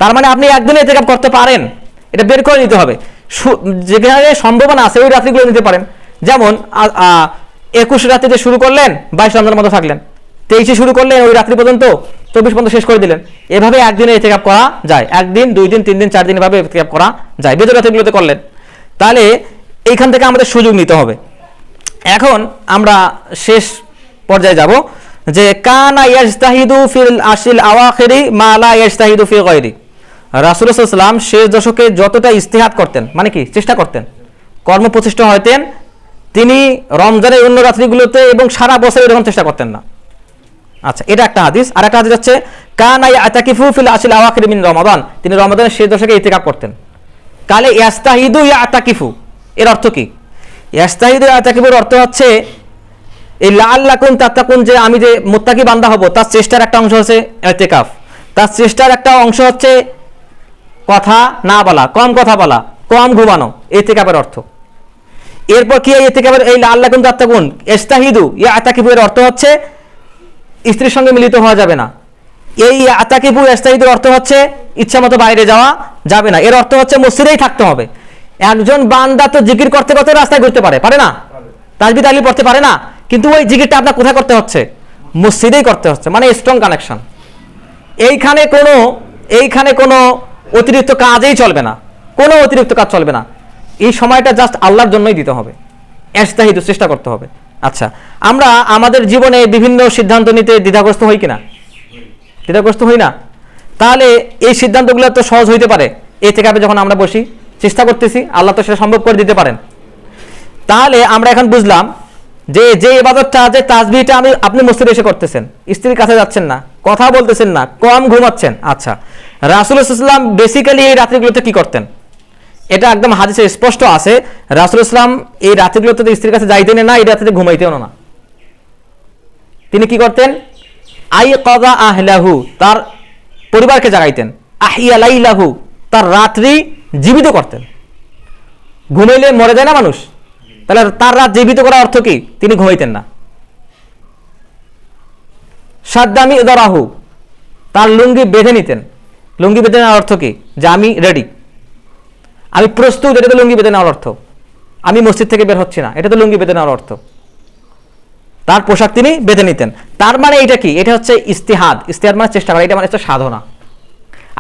তার মানে আপনি একদিনে ইতিকাফ করতে পারেন, এটা বের করে নিতে হবে। যেখানে সম্ভাবনা আছে ওই রাত্রিগুলো নিতে পারেন। যেমন 21 রাত্রিতে শুরু করলেন, 22 রমজানের মতো থাকলেন, 23 শুরু করলেন, ওই রাত্রি পর্যন্ত 24 পর্যন্ত শেষ করে দিলেন। এভাবে একদিনে ইতিকাফ করা যায়, 1 দিন 2 দিন 3 দিন 4 দিন এভাবে ইতিকাফ করা যায়। বেজর রাত্রিগুলোতে করলেন। তাহলে এইখান থেকে আমাদের সুযোগ নিতে হবে। এখন আমরা শেষ পর্যায়ে যাব যে কানা ইয়াজতাহিদু ফিল আশিল আওয়াখিরি মা লা ইয়াজতাহিদু ফি গায়রি। রাসূল সাল্লাল্লাহু আলাইহি ওয়াসাল্লাম শেষ দশকে যতটা ইজতিহাদ করতেন, মানে কি চেষ্টা করতেন, কর্মপ্রচেষ্ট হতেন, তিনি রমজানের অন্য রাত্রিগুলোতে এবং সারা বছর এরকম চেষ্টা করতেন না। আচ্ছা, এটা একটা হাদিস। আর একটা হাদিস হচ্ছে কানা ইয়াতাকিফু ফিল আশিল আওয়াখিরি মিন রমাদান, তিনি রমাদানের শেষ দশকে ইতিকাফ করতেন। কালে ইয়াস্তাহিদু ইয়াতাকিফু এর অর্থ কি? ইয়াস্তাহিদু ইয়াতাকিফুর অর্থ হচ্ছে এই লাআল্লাকুম তাত্তাকুন, যে আমি যে মুত্তাকি বান্দা হব তার চেষ্টার একটা অংশ হচ্ছে ইতিকাফ। তার চেষ্টার একটা অংশ হচ্ছে কথা না বলা, কম কথা বলা, কম ঘুমানো, ইতিকাফের অর্থ। এরপর কি ইতিকাফের এই লাআল্লাকুম তাত্তাকুন ইস্তাহিদু ইয়াতাকিফু এর অর্থ হচ্ছে স্ত্রীর সঙ্গে মিলিত হওয়া যাবে না। এই ইয়াতাকিফু ইস্তাহিদুর অর্থ হচ্ছে ইচ্ছামতো বাইরে যাওয়া যাবে না। এর অর্থ হচ্ছে মসজিদেই থাকতে হবে। একজন বান্দা তো জিকির করতে করতে রাস্তায় ঘুরতে পারে না, তাসবিহ তাহলিল পড়তে পারে না, কিন্তু ওই জিকিরটা আপনার কোথায় করতে হচ্ছে? মসজিদেই করতে হচ্ছে, মানে স্ট্রং কানেকশন। এইখানে কোনো অতিরিক্ত কাজই চলবে না, কোনো অতিরিক্ত কাজ চলবে না। এই সময়টা জাস্ট আল্লাহর জন্যই দিতে হবে, ইজতিহাদ চেষ্টা করতে হবে। আচ্ছা, আমরা আমাদের জীবনে বিভিন্ন সিদ্ধান্ত নিতে দ্বিধাগ্রস্ত হই কিনা? দ্বিধাগ্রস্ত হই না? তাহলে এই সিদ্ধান্তগুলো তো সহজ হইতে পারে ইতিকাফে যখন আমরা বসি, চেষ্টা করতেছি, আল্লাহ তো সেটা সম্ভব করে দিতে পারেন। তাহলে আমরা এখন বুঝলাম যে ইবাদতটা, যে তাসবিহটা আপনি মসজিদে এসে করতেছেন, স্ত্রীর কাছে যাচ্ছেন না, কথা বলতেছেন না, কম ঘুমাচ্ছেন। আচ্ছা, রাসূল সাল্লাল্লাহু আলাইহি ওয়াসাল্লাম বেসিক্যালি এই রাত্রিগুলোতে কি করতেন? এটা একদম হাদিসে স্পষ্ট আছে। রাসূল সাল্লাল্লাহু আলাইহি ওয়াসাল্লাম এই রাত্রিগুলোতে স্ত্রীর কাছে যাইতেন না, এই রাত্রিতে ঘুমাইতেন না। তিনি কি করতেন? আইকাযা আহলাহু, তার পরিবারকে জাগাইতেন। আহিয়া লাইলাহু, তার রাত্রি জীবিত করতেন। ঘুমাইলে মরে যায় না মানুষ, তাহলে তার রাত জীবিত করার অর্থ কি? তিনি ঘুমাইতেন না। সাদ্দামি দরাহু, তার লুঙ্গি বেঁধে নিতেন। লুঙ্গি বেঁধে নেওয়ার অর্থ কি? যে আমি রেডি, আমি প্রস্তুত, এটা তো লুঙ্গি বেঁধে নেওয়ার অর্থ। আমি মসজিদ থেকে বের হচ্ছি না, এটা তো লুঙ্গি বেঁধে নেওয়ার অর্থ। তার পোশাক তিনি বেঁধে নিতেন। তার মানে এটা কি? এটা হচ্ছে ইস্তিহাদ। ইস্তিহাদ মানে চেষ্টা করা, এটা মানে হচ্ছে সাধনা।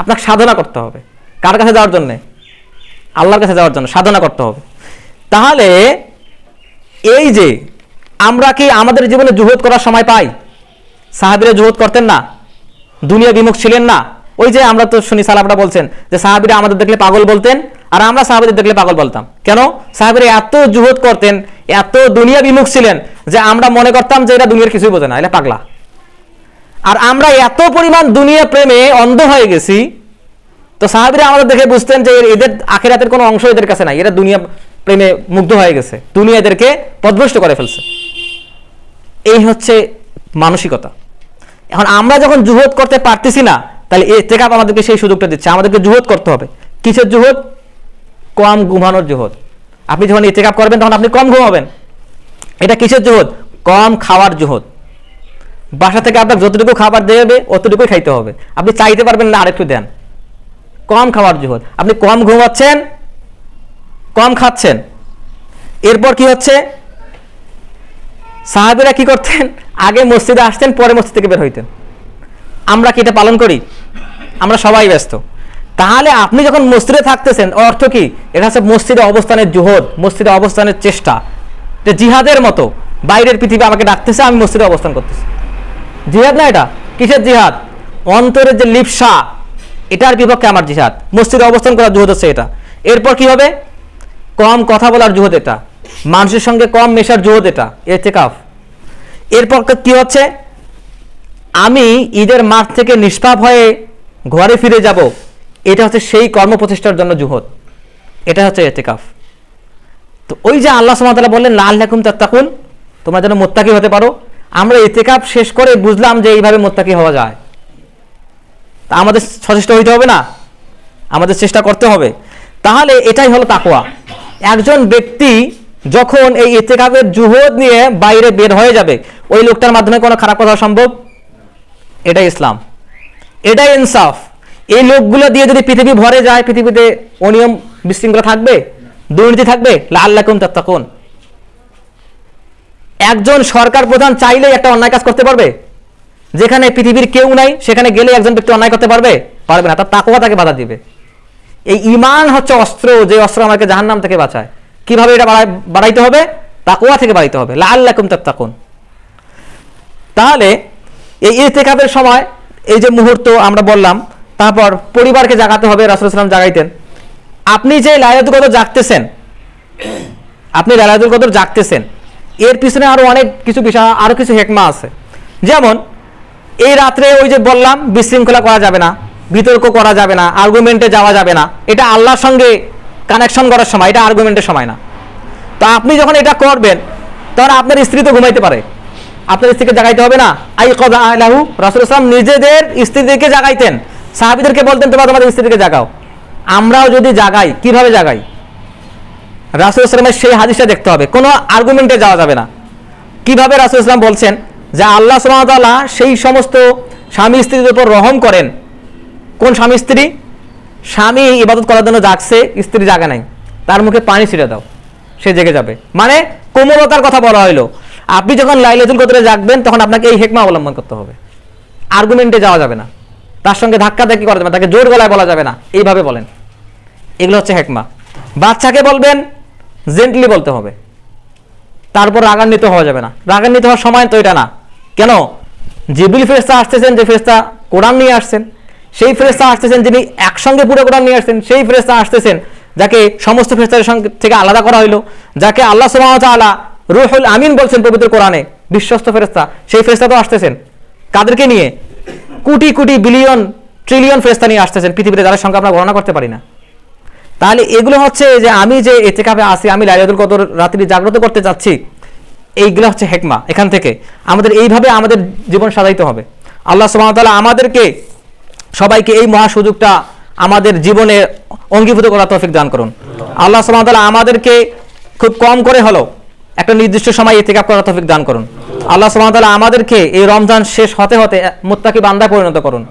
আপনাকে সাধনা করতে হবে। কার কাছে যাওয়ার জন্যে? আল্লাহর কাছে যাওয়ার জন্য সাধনা করতে হবে। তাহলে এই যে আমরা কি আমাদের জীবনে জুহুদ করার সময় পাই? সাহাবীরা জুহুদ করতেন না? দুনিয়া বিমুখ ছিলেন না? ওই যে আমরা তো শুনি সাহাবারা বলছেন যে সাহাবীরা আমাদের দেখলে পাগল বলতেন, আর আমরা সাহাবীদের দেখলে পাগল বলতাম। কেন? সাহাবীরা এত জুহুদ করতেন, এত দুনিয়া বিমুখ ছিলেন যে আমরা মনে করতাম যে এরা দুনিয়ার কিছুই বোঝে না, এরা পাগলা। আর আমরা এত পরিমাণ দুনিয়া প্রেমে অন্ধ হয়ে গেছি, তো সাহাবীরা আমাদের দেখে বুঝতেন যে এদের আখিরাতের কোনো অংশ এদের কাছে নাই, এরা দুনিয়া প্রেমে মুগ্ধ হয়ে গেছে, দুনিয়া এদেরকে পথভ্রষ্ট করে ফেলছে। এই হচ্ছে মানসিকতা। এখন আমরা যখন জুহুদ করতে পারতেছি না, তাহলে ইতিকাফ আমাদেরকে সেই সুযোগটা দিচ্ছে। আমাদেরকে জুহুদ করতে হবে। কিসের জুহুদ? কম ঘুমানোর জুহুদ। আপনি যখন ইতিকাফ করবেন তখন আপনি কম ঘুমাবেন। এটা কিসের জুহুদ? কম খাওয়ার জুহুদ। বাসা থেকে আপনার যতটুকু খাবার দেবে অতটুকুই খাইতে হবে। আপনি চাইতে পারবেন না আরেকটু দেন। কম খাওয়ার জুহুদ। আপনি কম ঘুমাচ্ছেন, কম খাচ্ছেন। এরপর কি হচ্ছে? সাহাবীরা কি করতেন? আগে মসজিদে আসতেন, পরে মসজিদ থেকে বের হইতেন। আমরা কি এটা পালন করি? আমরা সবাই ব্যস্ত। তাহলে আপনি যখন মসজিদে থাকতেছেন, অর্থ কি? এটা হচ্ছে মসজিদে অবস্থানের জুহুদ, মসজিদে অবস্থানের চেষ্টা। এটা জিহাদের মতো। বাইরের পৃথিবী আমাকে ডাকতেছে, আমি মসজিদে অবস্থান করতেছি। জিহাদ না এটা? কিসের জিহাদ? অন্তরের যে লিপ্সা, এটার বিপক্ষে আমার জিহাদ। মসজিদে অবস্থান করার জুহুদ হচ্ছে এটা। এরপর কি হবে? কম কথা বলার জুহুদ এটা। মানুষের সঙ্গে কম মেশার জুহুদ এটা, ইতিকাফ। এরপর কি হচ্ছে? আমি ঈদের মাঠ থেকে নিষ্পাপ হয়ে ঘরে ফিরে যাব, এটা হচ্ছে সেই কর্মপ্রচেষ্টার জন্য জুহুদ। এটা হচ্ছে ইতিকাফ। তো ওই যে আল্লাহ সুবহানাহু ওয়া তাআলা বললেন লাআল্লাকুম তাত্তাকুন, তোমরা যেন মুত্তাকি হতে পারো। আমরা ইতিকাফ শেষ করে বুঝলাম যে এইভাবে মুত্তাকি হওয়া যায়। তা আমাদের সচেষ্ট হইতে হবে না? আমাদের চেষ্টা করতে হবে। তাহলে এটাই হলো তাকওয়া। একজন ব্যক্তি যখন এই ইতিকাফের জুহুদ নিয়ে বাইরে বের হয়ে যাবে, ওই লোকটার মাধ্যমে কোনো খারাপ কথা সম্ভব? এটাই ইসলাম, এটাই ইনসাফ। এই লোকগুলো দিয়ে যদি পৃথিবী ভরে যায়, পৃথিবীতে অনিয়ম বিশৃঙ্খলা থাকবে, দুর্নীতি থাকবে। লাআল্লাকুম তাত্তাকুন। একজন সরকার প্রধান চাইলেই একটা অন্যায় কাজ করতে পারবে? যেখানে পৃথিবীর কেউ নাই সেখানে গেলে একজন ব্যক্তি অন্যায় করতে পারবে? পারবে না। তার তাকওয়া তাকে বাধা দিবে। এই ঈমান হচ্ছে অস্ত্র, যে অস্ত্র আমাকে জাহান্নাম থেকে বাঁচায়। কিভাবে এটা বাড়াইতে হবে? তাকওয়া থেকে বাড়াইতে হবে। লাআল্লাকুম তাত্তাকুন। তাহলে এই ইতিকাফের সময় এই যে মুহূর্ত আমরা বললাম, তারপর পরিবারকে জাগাতে হবে। রাসূল সাল্লাল্লাহু আলাইহি ওয়াসাল্লাম জাগাইতেন। আপনি যে লাইলাতুল কদর জাগতেছেন, আপনি লাইলাতুল কদর জাগতেছেন, এর পিছনে আরো অনেক কিছু বিষয়, আরো কিছু হিকমা আছে। যেমন এই রাত্রে ওই যে বললাম বিশৃঙ্খলা করা যাবে না, বিতর্ক করা যাবে না, আর্গুমেন্টে যাওয়া যাবে না। এটা আল্লাহর সঙ্গে কানেকশন করার সময়, এটা আর্গুমেন্টের সময় না। তো আপনি যখন এটা করবেন, তখন আপনার স্ত্রী তো ঘুমাইতে পারে, আপনার স্ত্রীকে জাগাইতে হবে না। আইকাযা আহলাহু, রাসূল সাল্লাল্লাহু আলাইহি ওয়াসাল্লাম নিজেদের স্ত্রীদেরকে জাগাইতেন। সাহাবীদেরকে বলতেন তোমরা তোমাদের স্ত্রীদেরকে জাগাও। আমরাও যদি জাগাই, কিভাবে জাগাই? রাসূল সাল্লাল্লাহু আলাইহি ওয়াসাল্লামের সেই হাদিসটা দেখতে হবে, কোনো আর্গুমেন্টে যাওয়া যাবে না। কিভাবে রাসূল সাল্লাল্লাহু আলাইহি ওয়াসাল্লাম বলছেন যে আল্লাহ সুবহানাহু ওয়া তাআলা সেই সমস্ত স্বামী স্ত্রীদের উপর রহম করেন। কোন স্বামী স্ত্রী? স্বামী ইবাদত করার জন্য জাগছে, স্ত্রী জাগে নাই, তার মুখে পানি ছিটে দাও, সে জেগে যাবে। মানে কোমলতার কথা বলা হইলো। আপনি যখন লাইলাতুল কদরে জাগবেন, তখন আপনাকে এই হিকমা অবলম্বন করতে হবে। আর্গুমেন্টে যাওয়া যাবে না, তার সঙ্গে ধাক্কাধাক্কি করা যাবে না, তাকে জোর গলায় বলা যাবে না, এইভাবে বলেন। এগুলো হচ্ছে হিকমা। বাচ্চাকে বলবেন, জেন্টলি বলতে হবে। তারপর রাগান্বিত হওয়া যাবে না। রাগান্বিত হওয়ার সময় তো এটা না। কেন? জিবরিল ফেরেশতা আসতেছেন, যে ফেরেশতা কোরআন নিয়ে আসছেন, সেই ফেরেশতা আসতেছেন যিনি একসঙ্গে পুরো কোরআন নিয়ে আসছেন, সেই ফেরেশতা আসতেছেন যাকে সমস্ত ফেরেশতাদের থেকে আলাদা করা হইলো, যাকে আল্লাহ সুবহানাহু ওয়া তাআলা রুহুল আমিন বলছেন পবিত্র কোরআনে, বিশ্বস্ত ফেরেশতা। সেই ফেরেশতা তো আসতেছেন কাদেরকে নিয়ে? কোটি কোটি বিলিয়ন ট্রিলিয়ন ফেরেশতা নিয়ে আসতেছেন পৃথিবীতে, যাদের সংখ্যা আমরা গণনা করতে পারি না। তাহলে এগুলো হচ্ছে যে আমি যে ইতিকাফে আসি, আমি লাইলাতুল কদর রাত্রি জাগ্রত করতে চাচ্ছি, এইগুলো হচ্ছে হেকমা। এখান থেকে আমাদের এইভাবে আমাদের জীবন সাজাইতে হবে। আল্লাহ সুবহানাহু ওয়া তাআলা আমাদেরকে সবাইকে এই মহা সুযোগটা আমাদের জীবনে অঙ্গীভূত করার তৌফিক দান করুন। আল্লাহ সুবহানাহু ওয়া তাআলা আমাদেরকে খুব কম করে হলো একটা নির্দিষ্ট সময় ইতিকাফ করার তৌফিক দান করুন। আল্লাহ সুবহানাহু ওয়া তাআলা আমাদেরকে এই রমজান শেষ হতে হতে মুত্তাকি বান্দায় পরিণত করুন।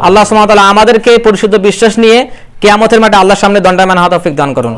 আল্লাহ সুবহানাহু ওয়া তাআলা আমাদেরকে পরিশুদ্ধ বিশ্বাস নিয়ে কিয়ামতের মাঠে আল্লাহর সামনে দণ্ডায়মান হওয়ার তৌফিক দান করুন।